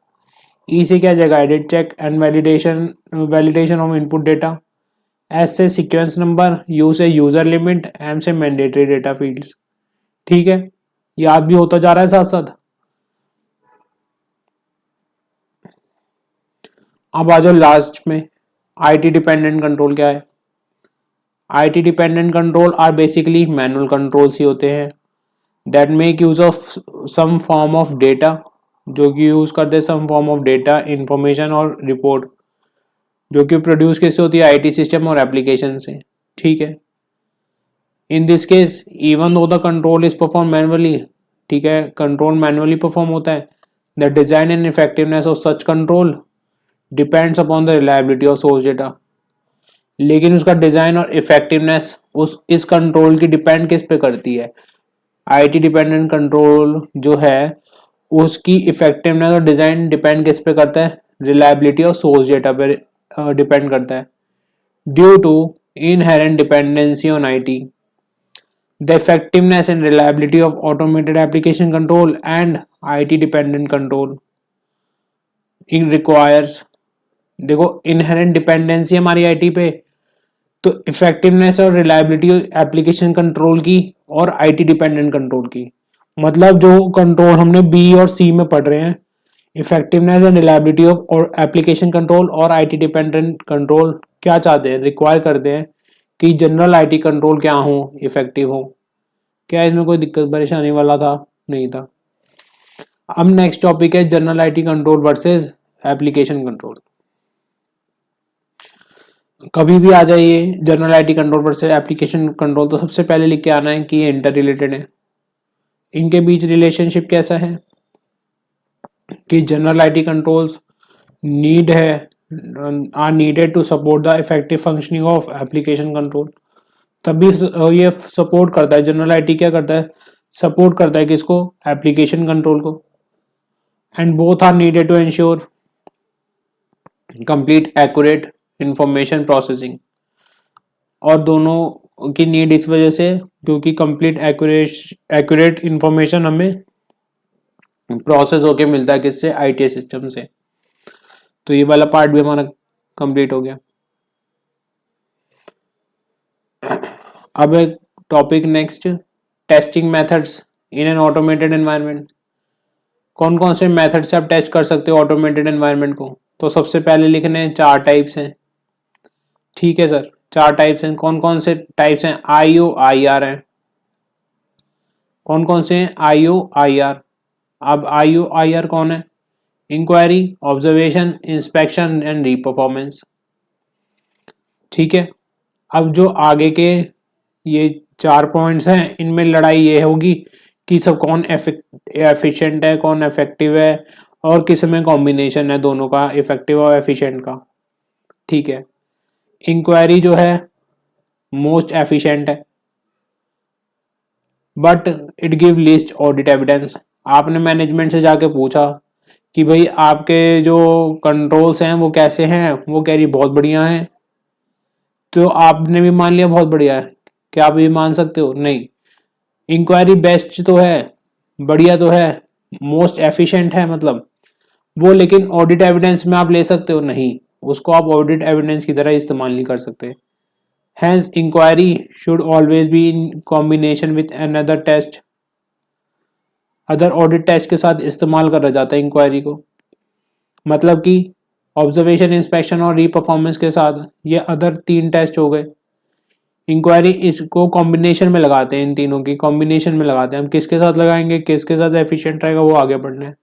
ई से क्या आ जाएगा? Edit check and validation of input data. S से सीक्वेंस नंबर, यू से यूजर लिमिट, एम से मैंडेटरी डेटा फील्ड्स। ठीक है, याद भी होता जा रहा है साथ साथ। अब आ जाओ लास्ट में, आईटी डिपेंडेंट कंट्रोल क्या है? IT dependent control are basically manual controls ही होते हैं that make use of some form of data, जो कि यूज करते हैं some form of data, information और रिपोर्ट, जो कि प्रोड्यूस किससे होती है? आईटी सिस्टम और एप्लीकेशन से। ठीक है, in this case even though the control is perform manually, ठीक है, कंट्रोल मैनुअली परफॉर्म होता है, the design and effectiveness of such control depends upon the reliability of source data. लेकिन उसका डिजाइन और इफेक्टिवनेस उस इस कंट्रोल की डिपेंड किस पे करती है? आईटी डिपेंडेंट कंट्रोल जो है उसकी इफेक्टिवनेस और डिजाइन डिपेंड किस पे करता है? रिलायबिलिटी और सोर्स डेटा पे डिपेंड करता है। Due to inherent dependency on IT, the effectiveness and reliability of automated application control and IT dependent control in requires, देखो इनहेरेंट डिपेंडेंसी हमारी आईटी पे, तो इफेक्टिवनेस और रिलायबिलिटी एप्लीकेशन कंट्रोल की और आईटी डिपेंडेंट कंट्रोल की। मतलब जो कंट्रोल हमने बी और सी में पढ़ रहे हैं, effectiveness and reliability of application control और आईटी डिपेंडेंट कंट्रोल क्या चाहते हैं? रिक्वायर करते हैं कि जनरल आईटी कंट्रोल क्या हो? इफेक्टिव हो। क्या इसमें कोई दिक्कत परेशानी वाला था? नहीं था। अब नेक्स्ट टॉपिक है general IT control versus application control. कभी भी आ जाइए general IT control versus application control, तो सबसे पहले लिख के आना है कि ये इंटर रिलेटेड है। इनके बीच रिलेशनशिप कैसा है कि जनरल आईटी कंट्रोल्स नीड है are needed to support the effective functioning of application control. तभी ये सपोर्ट करता है, जनरल आईटी क्या करता है? सपोर्ट करता है किसको? एप्लीकेशन कंट्रोल को। And both are needed to ensure complete accurate information processing. और दोनों की नीड इस वजह से क्योंकि कंप्लीट एक्यूरेट इंफॉर्मेशन हमें प्रोसेस होके मिलता है किससे? आईटी सिस्टम से। तो ये वाला पार्ट भी हमारा कंप्लीट हो गया। अब एक topic next, testing methods in an automated environment. कौन कौन से मेथड से आप टेस्ट कर सकते हो ऑटोमेटेड एनवायरनमेंट को? तो सबसे पहले लिखने हैं 4 टाइप्स हैं। ठीक है सर, 4 टाइप्स हैं। कौन कौन से टाइप्स हैं? IO IR हैं। कौन कौन से हैं? IO IR। अब IO IR कौन है? Inquiry, observation, inspection and reperformance. ठीक है, अब जो आगे के ये 4 पॉइंट्स हैं इनमें लड़ाई ये होगी कि सब कौन एफिशिएंट है, कौन इफेक्टिव है, और किस में कॉम्बिनेशन है दोनों का, इफेक्टिव और एफिशिएंट का। ठीक है, इंक्वायरी जो है मोस्ट एफिशिएंट है but it give list audit evidence. आपने मैनेजमेंट से जाके पूछा कि भाई आपके जो कंट्रोल्स हैं वो कैसे हैं, वो कह रही बहुत बढ़िया हैं, तो आपने भी मान लिया बहुत बढ़िया है। क्या आप भी मान सकते हो? नहीं। इंक्वायरी बेस्ट तो है, बढ़िया तो है, मोस्ट एफिशिएंट है मतलब वो, लेकिन ऑडिट एविडेंस में आप ले सकते हो? नहीं, उसको आप ऑडिट एविडेंस की तरह इस्तेमाल नहीं कर सकते। Hence, inquiry should always be in combination with another test. Other audit test के साथ इस्तेमाल करा जाता है इंक्वायरी को। मतलब कि ऑब्जर्वेशन, इंस्पेक्शन और रीपरफॉर्मेंस के साथ ये अदर 3 टेस्ट हो गए। इंक्वायरी इसको कॉम्बिनेशन में लगाते हैं, इन तीनों की कॉम्बिनेशन में लगाते हैं। हम किसके साथ लगाएंगे, किसके साथ एफिशिएंट रहेगा वो आगे बढ़ना है।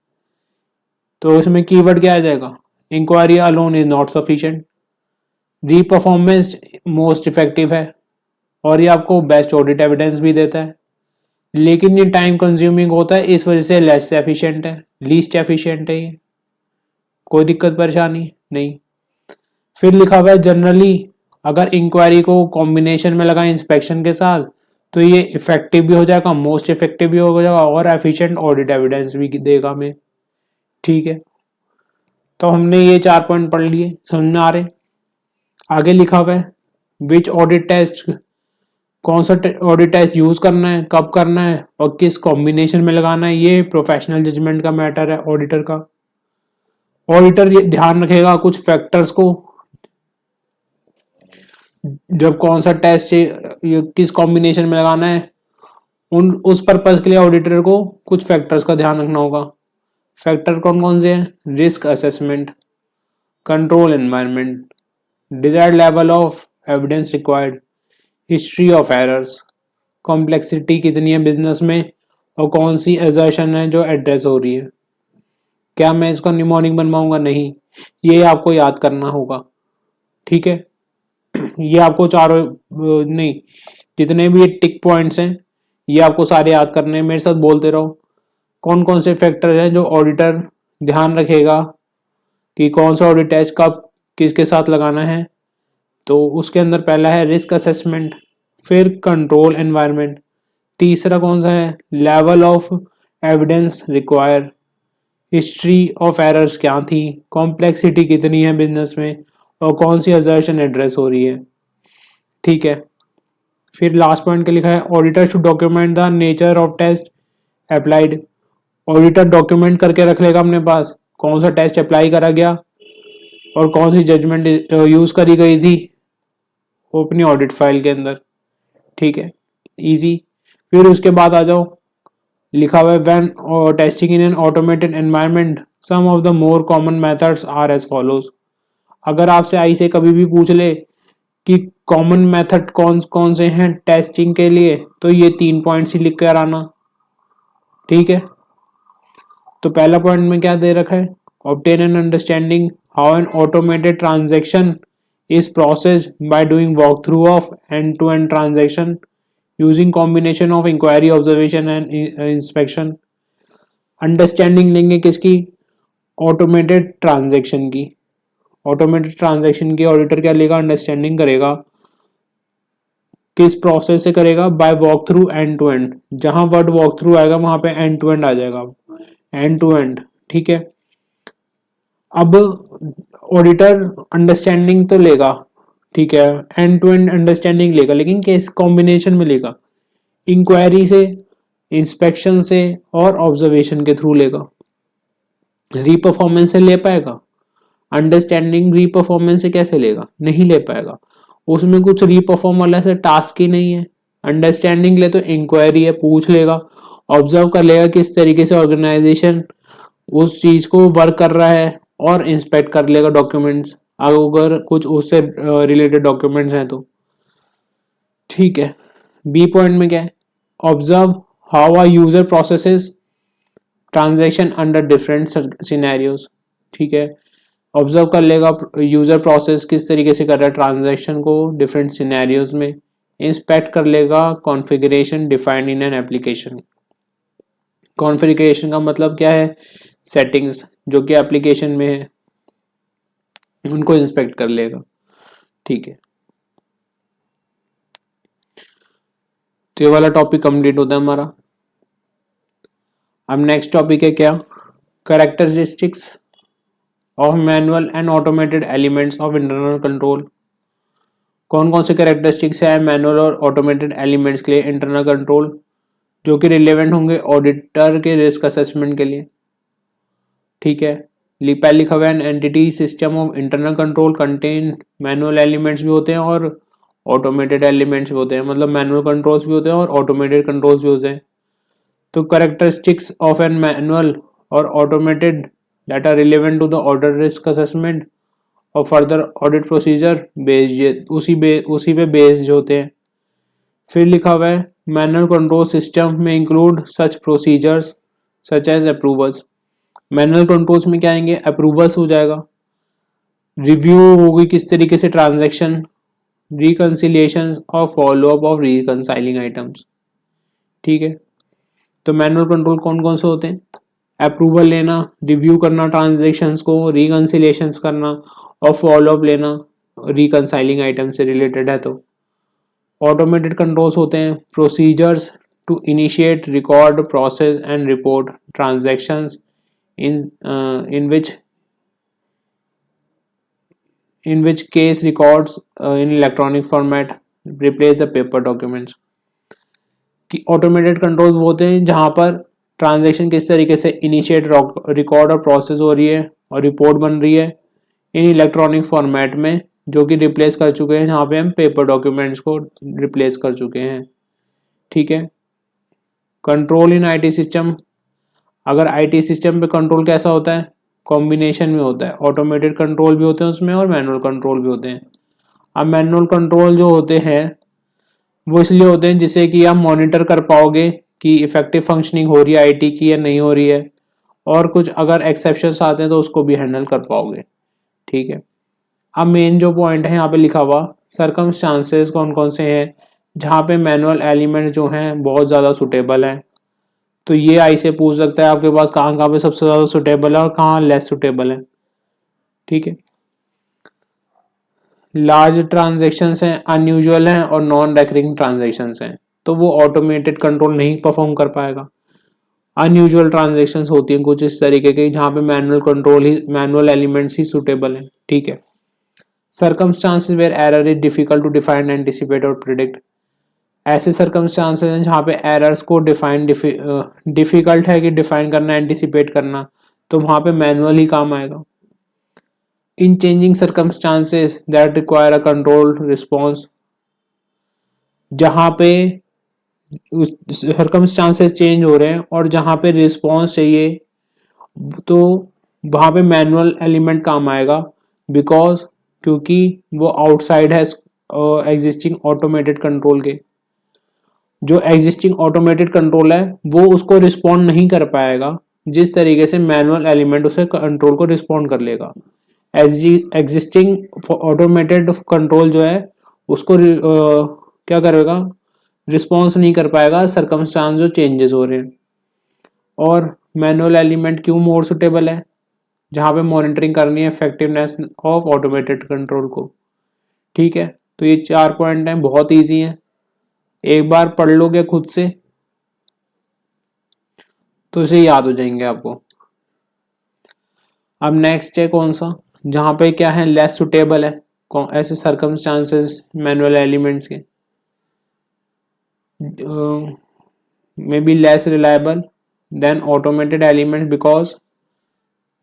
तो इसमें कीवर्ड क्या आ जाएगा, inquiry alone is not sufficient, reperformance most effective है और ये आपको बेस्ट ऑडिट एविडेंस भी देता है, लेकिन ये टाइम कंज्यूमिंग होता है, इस वजह से लेस एफिशिएंट है, लीस्ट एफिशिएंट है ये। कोई दिक्कत परेशानी नहीं। फिर लिखा हुआ है जनरली अगर इंक्वायरी को कॉम्बिनेशन में लगाएं इंस्पेक्शन के साथ तो ये इफेक्टिव भी हो जाएगा, मोस्ट इफेक्टिव भी हो जाएगा और एफिशिएंट ऑडिट एविडेंस भी देगा हमें। ठीक है, तो हमने ये 4 पॉइंट पढ़ लिए, समझ में आ रहे। आगे लिखा हुआ है विच ऑडिट टेस्ट, कौन सा ऑडिट टेस्ट यूज करना है, कब करना है और किस कॉम्बिनेशन में लगाना है, ये प्रोफेशनल जजमेंट का मैटर है ऑडिटर का। ऑडिटर ये ध्यान रखेगा कुछ फैक्टर्स को, जब कौन सा टेस्ट ये किस कॉम्बिनेशन में लगाना है, उस पर्पज के लिए ऑडिटर को कुछ फैक्टर्स का ध्यान रखना होगा। फैक्टर कौन कौन से हैं, risk assessment, control environment, desired level of evidence required, history of errors, complexity कितनी है बिजनेस में और कौन सी एजर्शन है जो एड्रेस हो रही है। क्या मैं इसको निमोनिक बनवाऊंगा, नहीं, ये आपको याद करना होगा। ठीक है, ये आपको चारों नहीं, जितने भी टिक पॉइंट्स हैं ये आपको सारे याद करने हैं, मेरे साथ बोलते रहो। कौन कौन से फैक्टर हैं जो ऑडिटर ध्यान रखेगा कि कौन सा ऑडिट टेस्ट कब किसके साथ लगाना है। तो उसके अंदर पहला है रिस्क असेसमेंट, फिर कंट्रोल एनवायरनमेंट, तीसरा कौन सा है level of evidence require, history of errors क्या थी, कॉम्प्लेक्सिटी कितनी है बिजनेस में और कौन सी असर्शन एड्रेस हो रही है। ठीक है, फिर लास्ट पॉइंट के लिखा है auditor should document the nature of test applied. Auditor document करके रख लेगा अपने पास कौन सा टेस्ट अप्लाई करा गया और कौन सी जजमेंट यूज करी गई थी अपनी ऑडिट फाइल के अंदर। ठीक है, इजी। फिर उसके बाद आ जाओ, लिखा हुआ है when testing in an automated environment some of the more common methods are as follows. अगर आपसे आई से कभी भी पूछ ले कि कॉमन मेथड कौन कौन से हैं टेस्टिंग के लिए, तो ये 3 पॉइंट्स ही लिख कर आना। ठीक है, तो पहला पॉइंट में क्या दे रखा है, obtain an understanding how an automated transaction is process by doing walk through of end to end transaction using combination of inquiry observation and inspection. Understanding लेंगे किसकी, ऑटोमेटेड ट्रांजैक्शन की। ऑटोमेटेड ट्रांजैक्शन की auditor क्या लेगा, understanding करेगा, किस process से करेगा, by walk through end to end. जहां वर्ड वॉक थ्रू आएगा वहां पे एंड टू एंड आ जाएगा, एंड टू एंड। ठीक है, अब ऑडिटर अंडरस्टैंडिंग तो लेगा, ठीक है, एंड टू एंड अंडरस्टैंडिंग लेगा, लेकिन किस कॉम्बिनेशन में लेगा, इंक्वायरी से, इंस्पेक्शन से और ऑब्जर्वेशन के थ्रू लेगा। री परफॉर्मेंस से ले पाएगा, अंडरस्टैंडिंग री परफॉर्मेंस से कैसे लेगा, नहीं ले पाएगा, उसमें कुछ री परफॉर्म वाला से टास्क ही नहीं है। अंडरस्टैंडिंग ले तो इंक्वायरी है, पूछ लेगा, ऑब्जर्व कर लेगा किस तरीके से ऑर्गेनाइजेशन उस चीज को वर्क कर रहा है और इंस्पेक्ट कर लेगा डॉक्यूमेंट्स, अगर कुछ उससे रिलेटेड डॉक्यूमेंट्स हैं तो। ठीक है, बी पॉइंट में क्या है, observe how a user processes transaction under different scenarios. ठीक है, ऑब्जर्व कर लेगा यूजर प्रोसेस किस तरीके से कर रहा है ट्रांजैक्शन को डिफरेंट सिनेरियोज में। इंस्पेक्ट कर लेगा configuration defined in an application. Configuration का मतलब क्या है, सेटिंग्स जो कि एप्लीकेशन में है उनको इंस्पेक्ट कर लेगा। ठीक है, तो ये वाला टॉपिक कंप्लीट होता है हमारा। अब नेक्स्ट टॉपिक है क्या, characteristics of manual and automated elements of internal control. कौन कौन से कैरेक्टरिस्टिक्स है मैनुअल और ऑटोमेटेड एलिमेंट्स के लिए इंटरनल कंट्रोल जो कि रिलेवेंट होंगे ऑडिटर के रिस्क असेसमेंट के लिए। ठीक है, पहले लिखा हुआ है entity system of internal control contain manual elements भी होते हैं और ऑटोमेटेड एलिमेंट्स भी होते हैं, मतलब मैनुअल कंट्रोल्स भी होते हैं और ऑटोमेटेड कंट्रोल्स भी होते हैं। तो कैरेक्टरिस्टिक्स ऑफ एन मैनुअल और automated that are relevant to the order risk assessment और फर्दर ऑडिट प्रोसीजर बेस्ड, उसी पे बेस्ड होते हैं। फिर लिखा हुआ है मैनुअल कंट्रोल सिस्टम में include such procedures such as approvals. Manual controls में क्या आएंगे, अप्रूवल्स हो जाएगा, रिव्यू होगी किस तरीके से ट्रांजैक्शन, रिकंसिलिएशन और follow up of reconciling items. ठीक है, तो मैनुअल कंट्रोल कौन कौन से होते हैं, अप्रूवल लेना, रिव्यू करना ट्रांजेक्शन्स को, रिकंसिलिएशंस करना और फॉलो अप लेना रिकंसाइलिंग आइटम से रिलेटेड है। तो ऑटोमेटेड कंट्रोल्स होते हैं procedures to initiate, record, process and report transactions in which case records in electronic format replace the paper documents। कि ऑटोमेटेड कंट्रोल्स वो होते हैं जहां पर ट्रांजैक्शन किस तरीके से इनिशिएट, रिकॉर्ड और प्रोसेस हो रही है और रिपोर्ट बन रही है इन इलेक्ट्रॉनिक फॉर्मेट में, जो कि रिप्लेस कर चुके हैं, जहाँ पे हम पेपर डॉक्यूमेंट्स को रिप्लेस कर चुके हैं। ठीक है, कंट्रोल इन आईटी सिस्टम, अगर आईटी सिस्टम पे कंट्रोल कैसा होता है, कॉम्बिनेशन में होता है, ऑटोमेटेड कंट्रोल भी होते हैं उसमें और मैनुअल कंट्रोल भी होते हैं। अब मैनुअल कंट्रोल जो होते हैं वो इसलिए होते हैं जिससे कि आप मॉनिटर कर पाओगे कि इफेक्टिव फंक्शनिंग हो रही है आईटी की या नहीं हो रही है, और कुछ अगर एक्सेप्शंस आते हैं तो उसको भी हैंडल कर पाओगे। ठीक है, अब मेन जो पॉइंट है यहाँ पे लिखा हुआ सर्कमस्टांसेस कौन कौन से हैं जहाँ पे मैनुअल एलिमेंट जो हैं बहुत ज़्यादा सुटेबल हैं। तो ये आई से पूछ सकता है आपके पास कहाँ कहाँ पे सबसे ज़्यादा सुटेबल है और कहाँ लेस सुटेबल है। ठीक है, लार्ज ट्रांजेक्शन्स हैं, अनयूजुअल हैं और नॉन रेकरिंग ट्रांजेक्शन्स हैं, तो वो ऑटोमेटेड कंट्रोल नहीं परफॉर्म कर पाएगा। अनयूजुअल ट्रांजेक्शन्स होती हैं कुछ इस तरीके की जहाँ पे मैनुअल कंट्रोल ही, मैनुअल एलिमेंट्स ही सुटेबल हैं। ठीक है, circumstances where error is difficult to define, anticipate और प्रिडिक्ट, ऐसे सर्कमस्टांसेस हैं जहाँ पे एरर्स को डिफाइन डिफिकल्ट है कि डिफाइन करना, एंटिसिपेट करना, तो वहाँ पे मैनुअल ही काम आएगा। इन changing circumstances that require a control response, जहाँ पे सर्कमस्टांसेस चेंज हो रहे हैं और जहाँ पे रिस्पॉन्स चाहिए तो वहाँ पे मैनुअल एलिमेंट काम आएगा, बिकॉज क्योंकि वो आउटसाइड है एग्जिस्टिंग ऑटोमेटेड कंट्रोल के। जो एग्जिस्टिंग ऑटोमेटेड कंट्रोल है वो उसको रिस्पॉन्ड नहीं कर पाएगा जिस तरीके से मैनुअल एलिमेंट उसे कंट्रोल को रिस्पॉन्ड कर लेगा। एग्जिस्टिंग ऑटोमेटेड कंट्रोल जो है उसको क्या करेगा, रिस्पॉन्स नहीं कर पाएगा सर्कमस्टांस जो चेंजेस हो रहे हैं। और मैनुअल एलिमेंट क्यों मोर सुटेबल है, जहाँ पे मॉनिटरिंग करनी है इफेक्टिवनेस ऑफ ऑटोमेटेड कंट्रोल को। ठीक है, तो ये 4 पॉइंट हैं, बहुत ईजी हैं, एक बार पढ़ लोगे खुद से तो इसे याद हो जाएंगे आपको। अब नेक्स्ट है कौन सा, जहां पे क्या है लेस सुटेबल है, ऐसे सर्कमस्टांसेस मैनुअल एलिमेंट्स के, may be less reliable then automated elements because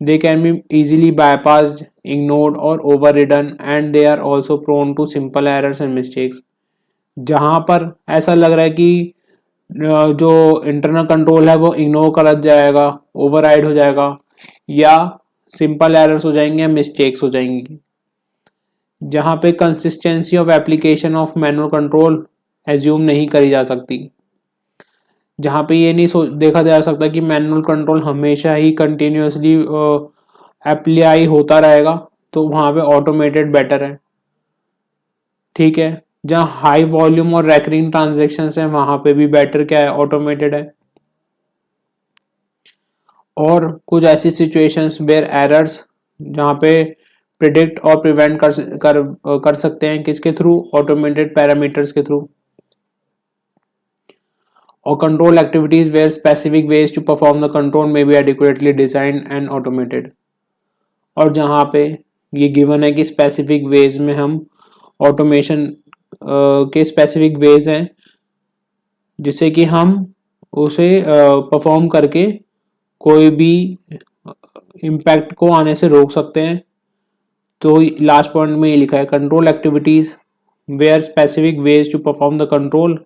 they can be easily bypassed, ignored or overridden and they are also prone to simple errors and mistakes। जहाँ पर ऐसा लग रहा है कि जो इंटरनल कंट्रोल है वो इग्नोर कर जाएगा, ओवरराइड हो जाएगा या सिंपल एरर्स हो जाएंगे या मिस्टेक्स हो जाएंगी। जहाँ पे consistency of application of manual control assume नहीं करी जा सकती, जहाँ पे ये नहीं देखा जा सकता कि मैनुअल कंट्रोल हमेशा ही कंटिन्यूसली अप्लाई होता रहेगा, तो वहाँ पे ऑटोमेटेड बेटर है। ठीक है, जहाँ हाई वॉल्यूम और रैकरिंग ट्रांजेक्शन्स हैं वहाँ पे भी बेटर क्या है, ऑटोमेटेड है। और कुछ ऐसी सिचुएशंस वेयर एरर्स जहाँ पे प्रिडिक्ट और प्रिवेंट कर सकते हैं किसके थ्रू, ऑटोमेटेड पैरामीटर्स के थ्रू। और control activities where specific ways to perform the control may be adequately design and automated. और जहाँ पे ये गिवन है कि स्पेसिफिक वेज में हम ऑटोमेशन के स्पेसिफिक वेज हैं जिससे कि हम उसे परफॉर्म करके कोई भी इम्पैक्ट को आने से रोक सकते हैं। तो लास्ट पॉइंट में ये लिखा है control activities where specific ways to perform the control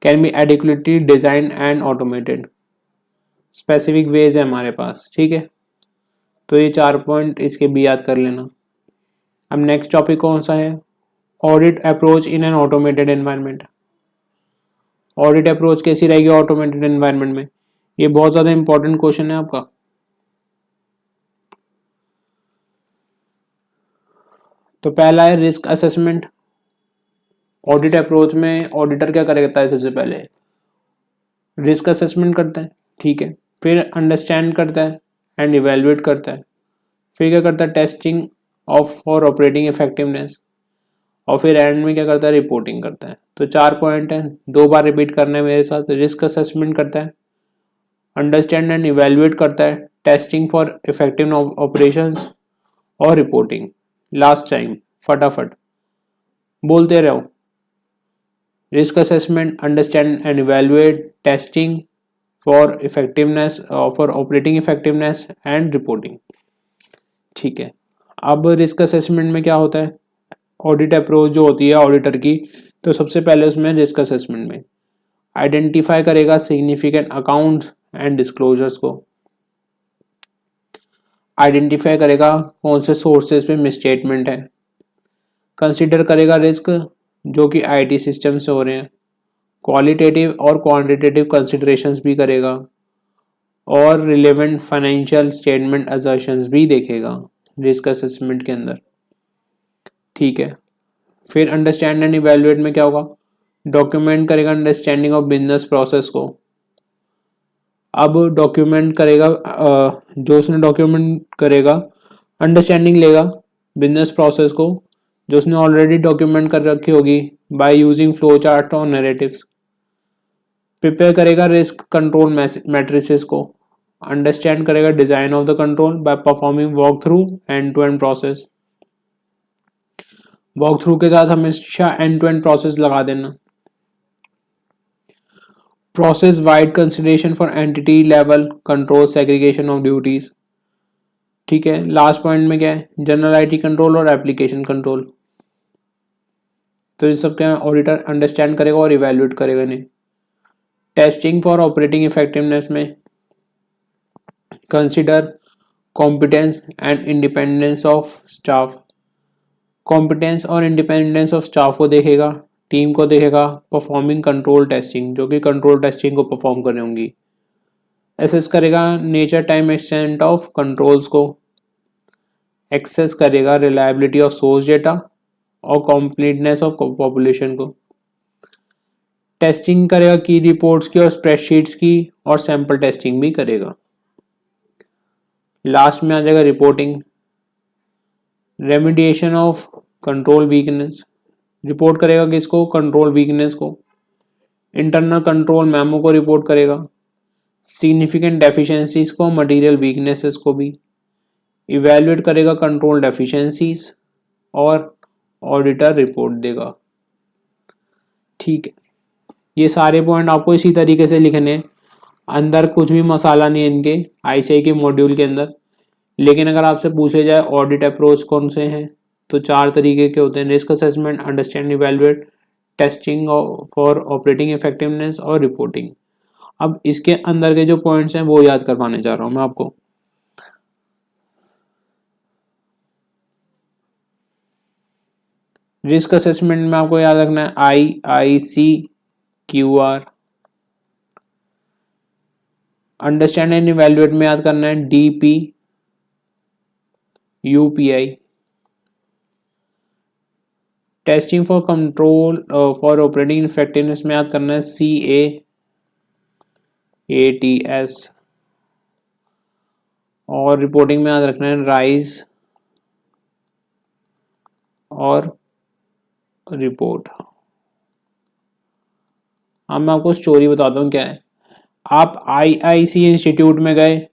can be adequately design and automated. Specific ways है हमारे पास। ठीक है, तो ये 4 पॉइंट इसके भी याद कर लेना। अब नेक्स्ट टॉपिक कौन सा है, audit approach in an automated environment. Audit approach कैसी रहेगी ऑटोमेटेड एनवायरनमेंट में? ये बहुत ज्यादा इंपॉर्टेंट क्वेश्चन है आपका। तो पहला है रिस्क असेसमेंट। ऑडिट अप्रोच में ऑडिटर क्या करता है? सबसे पहले रिस्क असेसमेंट करता है, ठीक है, फिर अंडरस्टैंड करता है एंड इवेलुएट करता है, फिर क्या करता है? Testing of for operating effectiveness, और फिर एंड में क्या करता है? रिपोर्टिंग करता है। तो 4 पॉइंट है, 2 बार रिपीट करना है मेरे साथ। रिस्क असेसमेंट करता है, अंडरस्टैंड एंड इवेलुएट करता है, टेस्टिंग फॉर इफेक्टिव ऑपरेशंस और रिपोर्टिंग। लास्ट टाइम फटाफट बोलते रहो। Risk assessment, understand and evaluate, testing for effectiveness, for operating effectiveness and reporting, ठीक है। अब रिस्क असेसमेंट में क्या होता है? ऑडिट अप्रोच जो होती है ऑडिटर की, तो सबसे पहले उसमें रिस्क असेसमेंट में आइडेंटिफाई करेगा सिग्निफिकेंट अकाउंट्स एंड डिस्क्लोजर्स को, आइडेंटिफाई करेगा कौन से सोर्सेज पे मिसस्टेटमेंट है, कंसीडर करेगा रिस्क जो कि आईटी सिस्टम से हो रहे हैं, क्वालिटेटिव और क्वांटिटेटिव कंसिडरेशंस भी करेगा, और रिलेवेंट फाइनेंशियल स्टेटमेंट असर्शंस भी देखेगा रिस्क असेसमेंट के अंदर, ठीक है। फिर अंडरस्टैंड एंड इवेलुएट में क्या होगा? डॉक्यूमेंट करेगा अंडरस्टैंडिंग ऑफ बिजनेस प्रोसेस को। अब डॉक्यूमेंट करेगा, जो उसने डॉक्यूमेंट करेगा, अंडरस्टैंडिंग लेगा बिजनेस प्रोसेस को जो उसने ऑलरेडी डॉक्यूमेंट कर रखी होगी बाय यूजिंग फ्लो चार्ट और नैरेटिव्स। प्रिपेयर करेगा रिस्क कंट्रोल मैट्रिसेस को, अंडरस्टैंड करेगा design of the control by performing walk through end to end process. Walk through के साथ हमेशा एंड टू एंड प्रोसेस लगा देना। Process wide consideration for entity level control segregation of duties, ठीक है। Last point में क्या है? जनरल आईटी कंट्रोल और एप्लीकेशन कंट्रोल। तो ये सब क्या ऑडिटर अंडरस्टैंड करेगा और इवेल्युएट करेगा नहीं। टेस्टिंग फॉर ऑपरेटिंग इफेक्टिवनेस में consider competence and independence of staff. Competence और इंडिपेंडेंस ऑफ स्टाफ को देखेगा, टीम को देखेगा, परफॉर्मिंग कंट्रोल टेस्टिंग जो कि कंट्रोल टेस्टिंग को परफॉर्म कर रही होंगी। एसेस करेगा nature time extent of controls को, एक्सेस करेगा रिलायबिलिटी ऑफ सोर्स डेटा और कंप्लीटनेस ऑफ पॉपुलेशन को। टेस्टिंग करेगा की रिपोर्ट्स की और स्प्रेडशीट्स की, और सैंपल टेस्टिंग भी करेगा। लास्ट में आ जाएगा reporting, remediation of control weakness. Report करेगा किसको? कंट्रोल वीकनेस को। इंटरनल कंट्रोल मेमो को रिपोर्ट करेगा, सिग्निफिकेंट डेफिशिएंसीज को, मटेरियल वीकनेसेस को भी। इवैल्यूएट करेगा कंट्रोल डेफिशिएंसीज और ऑडिटर रिपोर्ट देगा, ठीक है। ये सारे पॉइंट आपको इसी तरीके से लिखने हैं, अंदर कुछ भी मसाला नहीं है इनके आईसीआई के मॉड्यूल के अंदर। लेकिन अगर आपसे पूछे जाए ऑडिट अप्रोच कौन से हैं, तो 4 तरीके के होते हैं: risk assessment, understand, evaluate, testing for operating effectiveness और रिपोर्टिंग। अब इसके अंदर के जो पॉइंट्स हैं वो याद करवाने जा रहा हूं मैं आपको। रिस्क असेसमेंट में आपको याद रखना है IICQR। अंडरस्टैंड एंड इवैल्यूएट में याद करना है DPUPI। Testing for control for operating effectiveness में याद करना है CAATS। और रिपोर्टिंग में याद रखना है राइज और रिपोर्ट। अब मैं आपको स्टोरी बताता हूँ क्या है। आप IIC इंस्टीट्यूट में गए,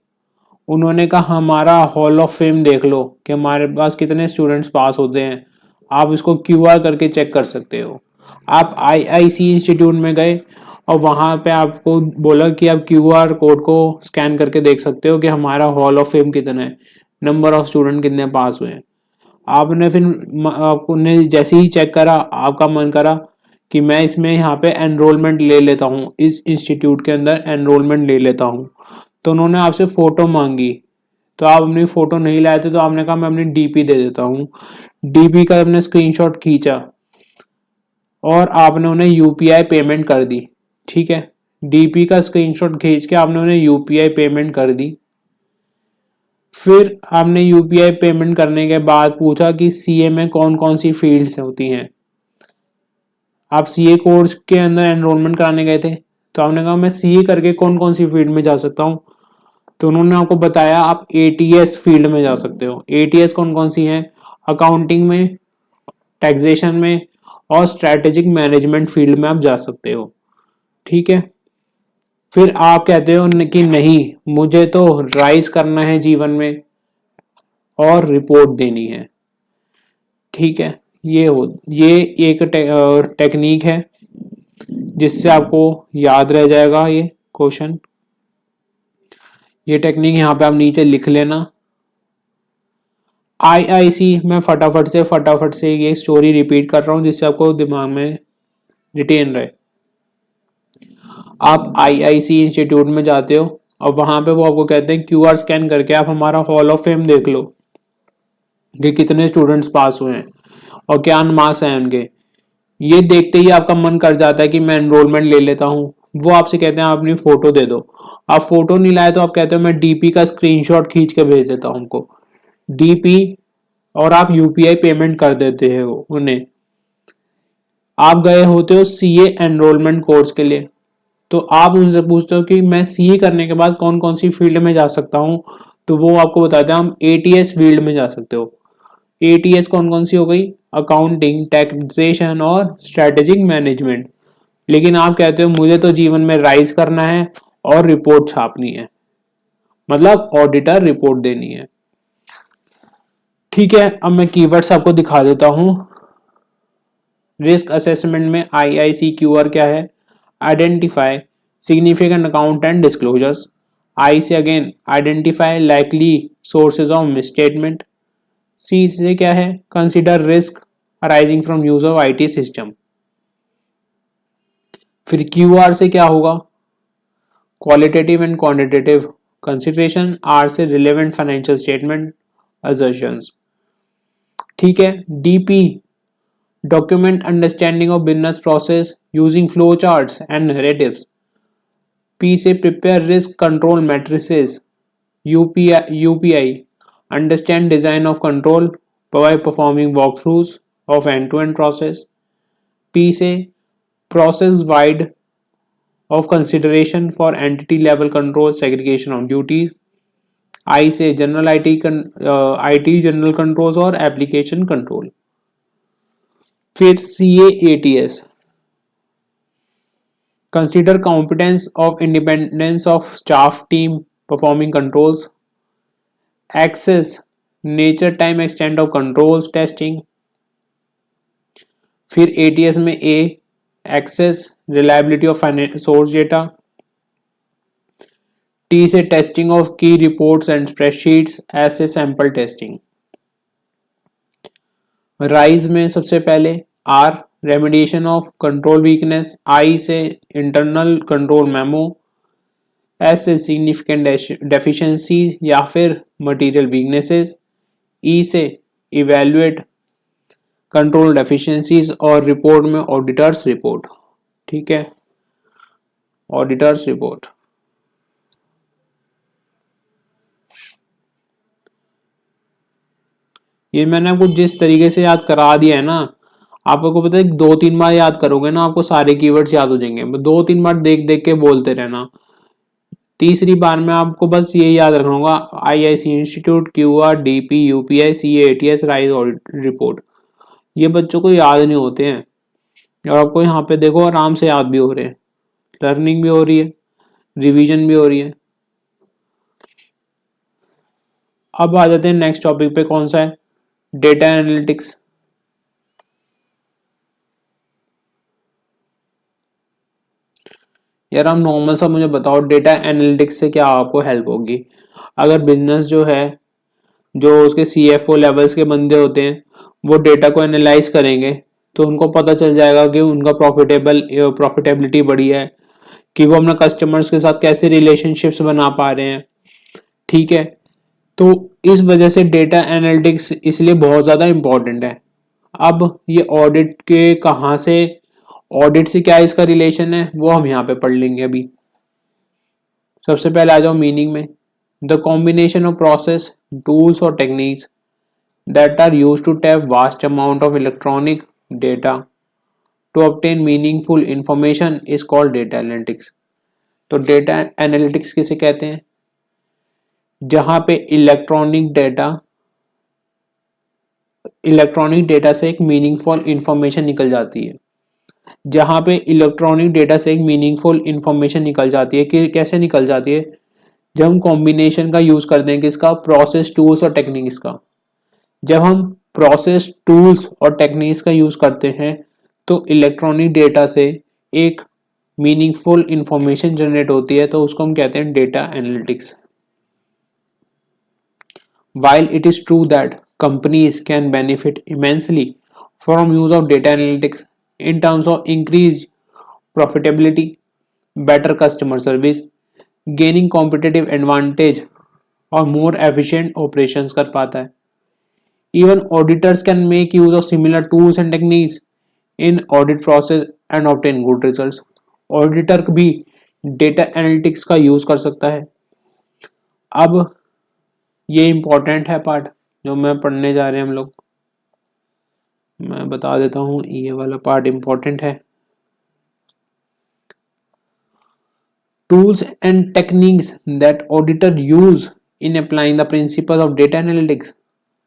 उन्होंने कहा हमारा हॉल ऑफ फेम देख लो कि हमारे पास कितने स्टूडेंट्स पास होते हैं, आप इसको QR करके चेक कर सकते हो। आप IIC इंस्टीट्यूट में गए और वहाँ पे आपको बोला कि आप QR कोड को स्कैन करके देख सकते हो कि हमारा हॉल ऑफ फेम कितना है, नंबर ऑफ स्टूडेंट कितने पास हुए हैं। आपने फिर आपने जैसे ही चेक करा, आपका मन करा कि मैं इसमें यहाँ पे एनरोलमेंट ले लेता हूँ, इस इंस्टीट्यूट के अंदर एनरोलमेंट ले लेता हूँ। तो उन्होंने आपसे फ़ोटो मांगी, तो आप अपनी फ़ोटो नहीं लाए थे, तो आपने कहा मैं अपनी DP दे देता हूँ। DP का आपने स्क्रीनशॉट खींचा और आपने उन्हें UPI पेमेंट कर दी ठीक है, डीपी का स्क्रीनशॉट खींच के आपने उन्हें यूपीआई पेमेंट कर दी। फिर आपने यूपीआई पेमेंट करने के बाद पूछा कि सीए में कौन कौन सी फील्ड्स होती हैं। आप सीए कोर्स के अंदर एनरोलमेंट कराने गए थे, तो आपने कहा मैं सीए करके कौन कौन सी फील्ड में जा सकता हूँ, तो उन्होंने आपको बताया आप एटीएस फील्ड में जा सकते हो। एटीएस कौन कौन सी है, अकाउंटिंग में, टैक्सेशन में और स्ट्रेटेजिक मैनेजमेंट फील्ड में आप जा सकते हो। ठीक है, फिर आप कहते हो कि नहीं, मुझे तो राइज करना है जीवन में और रिपोर्ट देनी है। ठीक है, ये एक टेक्निक है जिससे आपको याद रह जाएगा ये क्वेश्चन। ये टेक्निक यहाँ पे आप नीचे लिख लेना। आईआईसी में फटाफट से ये स्टोरी रिपीट कर रहा हूँ जिससे आपको दिमाग में रिटेन रहे। आप आईआईसी इंस्टीट्यूट में जाते हो और वहां पे वो आपको कहते हैं क्यूआर स्कैन करके आप हमारा हॉल ऑफ फेम देख लो कि कितने स्टूडेंट्स पास हुए हैं और क्या मार्क्स हैं उनके। ये देखते ही आपका मन कर जाता है कि मैं एनरोलमेंट ले लेता हूँ। वो आपसे कहते हैं आप अपनी फोटो दे दो। आप फोटो नहीं लाए तो आप कहते हो मैं डीपी का स्क्रीनशॉट खींच के भेज देता हूँ उनको, डीपी, और आप यूपीआई पेमेंट कर देते हो उन्हें। आप गए होते हो सीए एनरोलमेंट कोर्स के लिए, तो आप उनसे पूछते हो कि मैं सीए करने के बाद कौन कौन सी फील्ड में जा सकता हूँ, तो वो आपको बताते हैं हम एटीएस फील्ड में जा सकते हो। एटीएस कौन कौन सी हो गई, अकाउंटिंग, टैक्सेशन और स्ट्रेटेजिक मैनेजमेंट। लेकिन आप कहते हो मुझे तो जीवन में राइज करना है और रिपोर्ट छापनी है, मतलब ऑडिटर रिपोर्ट देनी है। ठीक है, अब मैं कीवर्ड्स आपको दिखा देता हूं। रिस्क असेसमेंट में IICQR क्या है, identify significant account and disclosures. I से again identify likely sources of misstatement. C से क्या है, consider risk arising from use of IT system. फिर QR से क्या होगा, qualitative and quantitative consideration. R से रिलेवेंट फाइनेंशियल स्टेटमेंट असर्शंस। ठीक है, DP document understanding of business process using flow charts and narratives. P से prepare risk control matrices. UPI understand design of control by performing walkthroughs of end-to-end process. P से process wide of consideration for entity level control segregation of duties. I से general IT general controls और application control. फिर CAATS consider competence of independence of staff team performing controls. Access nature time extent of controls testing. फिर ATS में A access reliability of source data. T से testing of key reports and spreadsheets. S से sample testing. Rise में सबसे पहले R remediation of control weakness. I से internal control memo. S से significant deficiency या फिर मटेरियल वीकनेसेस। E से इवेल्युएट कंट्रोल डेफिशिएंसीज और रिपोर्ट में ऑडिटर्स रिपोर्ट। ठीक है, ऑडिटर्स रिपोर्ट। ये मैंने आपको जिस तरीके से याद करा दिया है ना, आपको पता है 2-3 बार याद करोगे ना आपको सारे कीवर्ड्स याद हो जाएंगे। 2-3 बार देख देख के बोलते रहना। तीसरी बार में आपको बस ये याद रखना होगा, IIC institute, QR, DP, UPI, CAATS, rise audit report. ये बच्चों को याद नहीं होते हैं और आपको यहाँ पे देखो आराम से याद भी हो रहे हैं, लर्निंग भी हो रही है, रिवीजन भी हो रही है। अब आ जाते हैं नेक्स्ट टॉपिक पे, कौन सा है, डेटा एनालिटिक्स। यार हम नॉर्मल सा मुझे बताओ, डेटा एनालिटिक्स से क्या आपको हेल्प होगी। अगर बिजनेस जो है, जो उसके CFO लेवल्स के बंदे होते हैं, वो डेटा को एनालाइज करेंगे तो उनको पता चल जाएगा कि उनका प्रॉफिटेबिलिटी बढ़ी है, कि वो अपने कस्टमर्स के साथ कैसे रिलेशनशिप्स बना पा रहे हैं। ठीक है, तो इस वजह से डेटा एनालिटिक्स इसलिए बहुत ज़्यादा इम्पोर्टेंट है। अब ये ऑडिट के कहाँ से ऑडिट से क्या इसका रिलेशन है वो हम यहाँ पे पढ़ लेंगे अभी। सबसे पहले आ जाओ मीनिंग में। The combination of process, tools और techniques that are used to tap vast amount of electronic data to obtain meaningful information is called data analytics। तो डेटा एनालिटिक्स किसे कहते हैं? जहां पे इलेक्ट्रॉनिक डेटा से एक मीनिंगफुल इंफॉर्मेशन निकल जाती है। जहां पे इलेक्ट्रॉनिक डेटा से एक मीनिंगफुल इंफॉर्मेशन निकल जाती है कि कैसे निकल जाती है? जब हम कॉम्बिनेशन का यूज करते हैं किसका? प्रोसेस, टूल्स और टेक्निक्स का। जब हम प्रोसेस, टूल्स और टेक्निक्स का यूज करते हैं तो इलेक्ट्रॉनिक डेटा से एक मीनिंगफुल इंफॉर्मेशन जनरेट होती है, तो उसको हम कहते हैं data analytics. While it is true that companies can benefit immensely from use of data analytics in terms of increased profitability, better customer service, gaining competitive advantage और more efficient operations कर पाता है। Even auditors can make use of similar tools and techniques in audit process and obtain good results। Auditor भी data analytics का use कर सकता है। अब ये इम्पोर्टेंट है पार्ट जो मैं पढ़ने जा रहे हैं हम लोग, मैं बता देता हूँ ये वाला पार्ट इम्पोर्टेंट है। Tools and techniques that auditor use in applying the principles of data analytics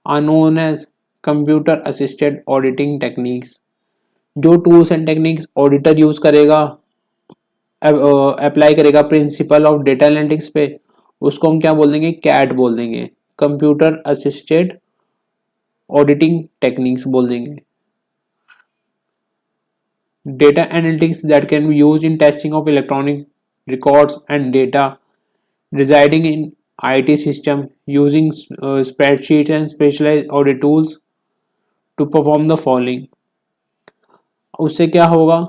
are known as computer assisted auditing techniques। जो tools and techniques auditor use करेगा, अप्लाई करेगा प्रिंसिपल ऑफ डेटा एनालिटिक्स पे, उसको हम क्या बोल देंगे? कैट बोल देंगे, कंप्यूटर असिस्टेड ऑडिटिंग टेक्निक्स बोल देंगे। Data analytics that can be used in testing of electronic records and data residing in IT system using spreadsheets and specialized audit tools to perform the following। उससे क्या होगा?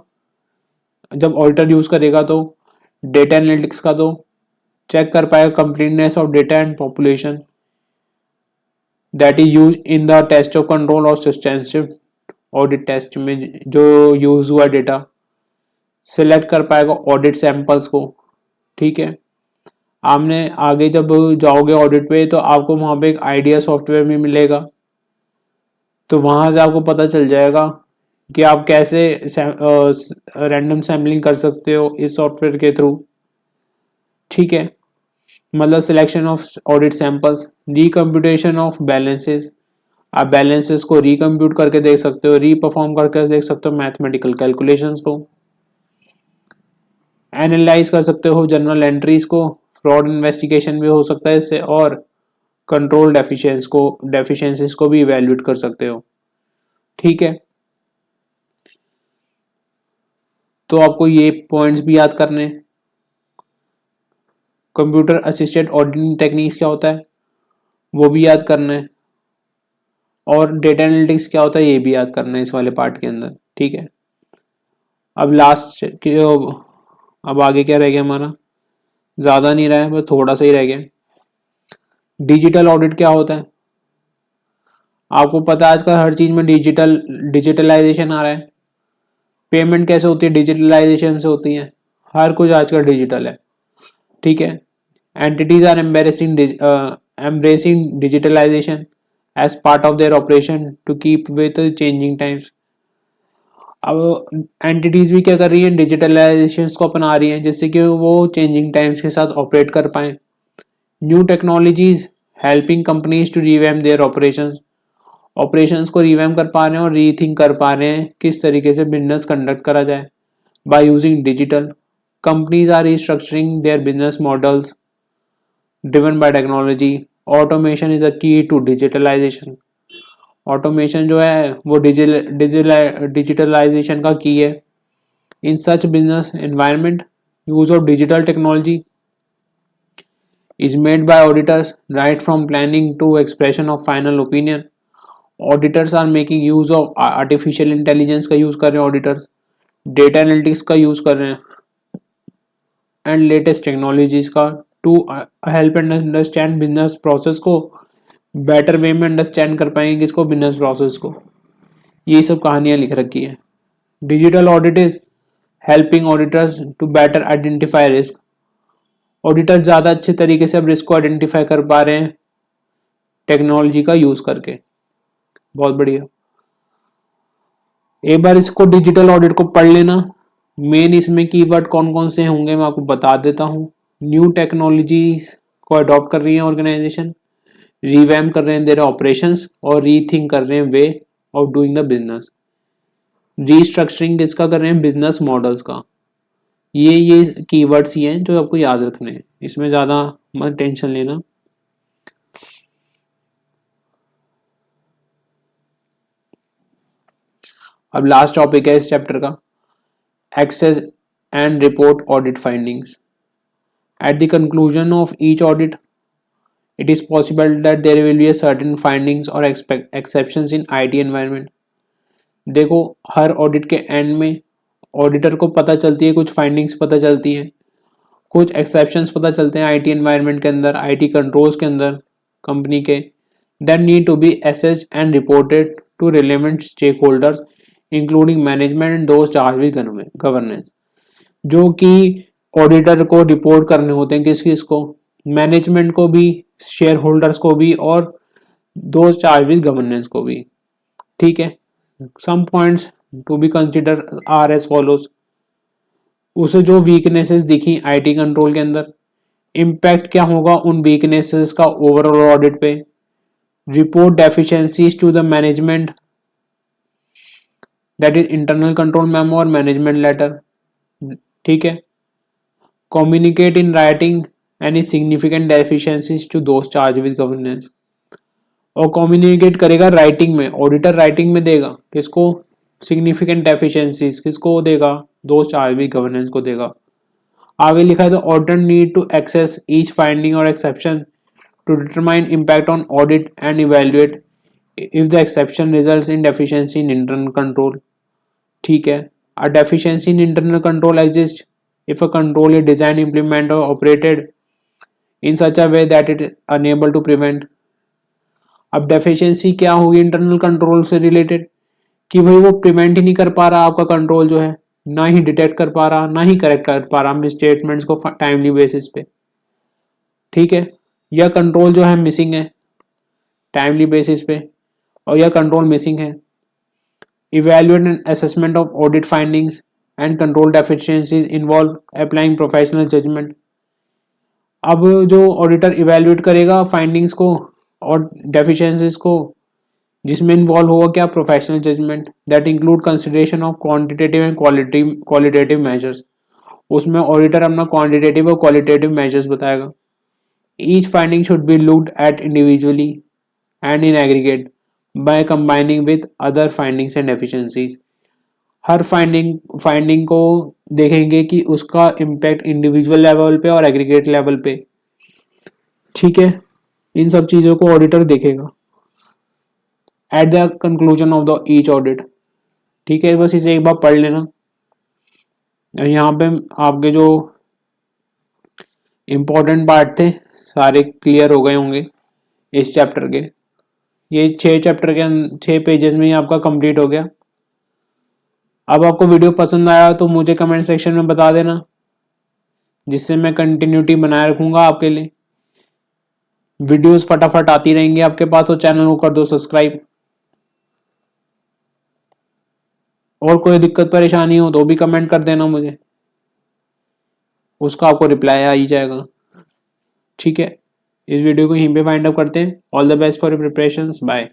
जब auditor use करेगा तो data analytics का तो check कर पाएगा completeness of data and population that is use in the test of control और सब्सटेंसिव ऑडिट टेस्ट में जो यूज हुआ डेटा सिलेक्ट कर पाएगा ऑडिट सैंपल्स को। ठीक है, आपने आगे जब जाओगे ऑडिट पे तो आपको वहां पे एक आइडिया सॉफ्टवेयर भी मिलेगा, तो वहां से आपको पता चल जाएगा कि आप कैसे रैंडम सैम्पलिंग कर सकते हो इस सॉफ्टवेयर के थ्रू। ठीक है, मतलब selection of audit samples, recomputation of balances, आप बैलेंसेस को रिकम्प्यूट करके देख सकते हो, रीपरफॉर्म करके देख सकते हो मैथमेटिकल कैलकुलेशंस को, एनालाइज कर सकते हो जर्नल एंट्रीज को, फ्रॉड इन्वेस्टिगेशन भी हो सकता है इससे, और कंट्रोल डेफिशिएंसीज को भी इवैल्यूएट कर सकते हो। ठीक है, तो आपको ये पॉइंट्स भी याद करने। कंप्यूटर असिस्टेड ऑडिटिंग टेक्निक्स क्या होता है वो भी याद करना है, और डेटा एनालिटिक्स क्या होता है ये भी याद करना है इस वाले पार्ट के अंदर। ठीक है, अब लास्ट अब आगे क्या रह गया हमारा? ज्यादा नहीं रहा है, बस थोड़ा सा ही रह गया। डिजिटल ऑडिट क्या होता है? आपको पता है आजकल हर चीज में डिजिटलाइजेशन आ रहा है। पेमेंट कैसे होती है? डिजिटलाइजेशन से होती है, हर कुछ आजकल डिजिटल है। ठीक है, entities are embracing digitalization as part of their operation to keep with changing times। अब एंटिटीज भी क्या कर रही है? डिजिटलाइजेशन को अपना रही है जिससे कि वो चेंजिंग टाइम्स के साथ ऑपरेट कर पाए। New technologies helping companies to revamp their operations को रिवैम्प कर पा रहे हैं और रीथिंक कर पा रहे हैं किस तरीके से बिजनेस कंडक्ट करा जाए by using digital. Companies are restructuring their business models driven by technology. Automation is a key to digitalisation. Automation जो है वो डिजिटलाइजेशन का की है। In such business environment use of digital technology is made by auditors right from planning to expression of final opinion। Auditors are making use of artificial intelligence का use कर रहे हैं, ऑडिटर्स डेटा एनालिटिक्स का use कर रहे हैं and latest technologies का to help and understand business process को बेटर वे में अंडरस्टैंड कर पाएंगे इसको बिजनेस प्रोसेस को। ये सब कहानियां लिख रखी है। Digital audit is helping auditors to better identify risk. Auditor ज़्यादा अच्छे तरीके से अब रिस्क को आइडेंटिफाई कर पा रहे हैं टेक्नोलॉजी का यूज़ करके। बहुत बढ़िया। एक बार इसको डिजिटल ऑडिट को पढ़ लेना। मेन इसमें कीवर्ड कौन कौन से होंगे मैं आपको बता देता हूँ। न्यू टेक्नोलॉजीज को अडॉप्ट कर रही है ऑर्गेनाइजेशन, रिवैम्प कर रहे हैं देयर ऑपरेशंस और रीथिंक कर रहे हैं way of doing the business. Restructuring किसका कर रहे हैं? बिजनेस मॉडल्स का। ये कीवर्ड्स ही हैं जो आपको याद रखने हैं, इसमें ज़्यादा मत टेंशन लेना। अब लास्ट टॉपिक है इस चैप्टर का, assess and report audit findings. At the conclusion of each audit it is possible that there will be a certain findings or exceptions in IT environment। देखो हर ऑडिट के and में auditor को पता चलती है, कुछ फाइंडिंग्स पता चलती हैं, कुछ एक्सेप्शंस पता चलते हैं आईटी एनवायरनमेंट के अंदर, आईटी कंट्रोल्स के अंदर कंपनी के, that need to be assessed and reported to relevant stakeholders including management and those charged with governance. जो कि ऑडिटर को रिपोर्ट करने होते हैं, किस किस को? मैनेजमेंट को भी, शेयर होल्डर्स को भी और दोज चार्ज विद गवर्नेंस को भी। ठीक है। Some points to be consider are as follows. उसे जो वीकनेसेस दिखी आईटी कंट्रोल के अंदर, इम्पैक्ट क्या होगा उन वीकनेसेस का ओवरऑल ऑडिट पे, report deficiencies to the management that is internal control memo और मैनेजमेंट लेटर। ठीक है। Communicate in writing any significant deficiencies to those charged with governance. और कम्युनिकेट करेगा राइटिंग में, ऑडिटर राइटिंग में देगा किसको? सिग्निफिकेंट डेफिशिएंसीज किसको देगा? दोज चार्ज विद गवर्नेंस को देगा। आगे लिखा है तो auditor need to access each finding और exception to determine impact on audit and evaluate if the exception results in deficiency in internal control. ठीक है। A deficiency in internal control exist if a control is designed, implemented or operated in such a way that it is unable to prevent। अब deficiency क्या होगी internal control से related? कि भाई वो prevent ही नहीं कर पा रहा आपका कंट्रोल जो है, ना ही डिटेक्ट कर पा रहा, ना ही करेक्ट कर पा रहा मिस स्टेटमेंट्स को टाइमली बेसिस पे। ठीक है। यह कंट्रोल जो है मिसिंग है टाइमली बेसिस पे, और यह कंट्रोल मिसिंग है। Evaluate and assessment of audit findings and control deficiencies involve applying professional judgement. अब जो ऑडिटर इवेल्युएट करेगा फाइंडिंग्स को और डेफिशिएंसीज को, जिसमें इन्वॉल्व होगा क्या? Professional judgement that include consideration of quantitative and qualitative measures. उसमें ऑडिटर अपना क्वांटिटेटिव और क्वालिटेटिव मेजर्स बताएगा। Each finding should be looked at individually and in aggregate by combining with other findings and efficiencies. हर finding को देखेंगे कि उसका impact individual level पे और एग्रीगेट लेवल पे। ठीक है। इन सब चीज़ों को ऑडिटर देखेगा eight the conclusion of the each audit. ठीक है। बस इसे एक बार पढ़ लेना। यहाँ पे आपके जो इम्पोर्टेंट पार्ट थे सारे क्लियर हो गए होंगे इस चैप्टर के। ये 6 चैप्टर के 6 पेजेस में ही आपका कंप्लीट हो गया। अब आपको वीडियो पसंद आया तो मुझे कमेंट सेक्शन में बता देना, जिससे मैं कंटिन्यूटी बनाए रखूंगा आपके लिए। वीडियोस फटाफट आती रहेंगी आपके पास, तो चैनल को कर दो सब्सक्राइब। और कोई दिक्कत परेशानी हो तो भी कमेंट कर देना मुझे, उसका आपको रिप्लाई आ ही जाएगा। ठीक है। इस वीडियो को यहीं पे वाइंड अप करते हैं। All the best for your preparations. Bye.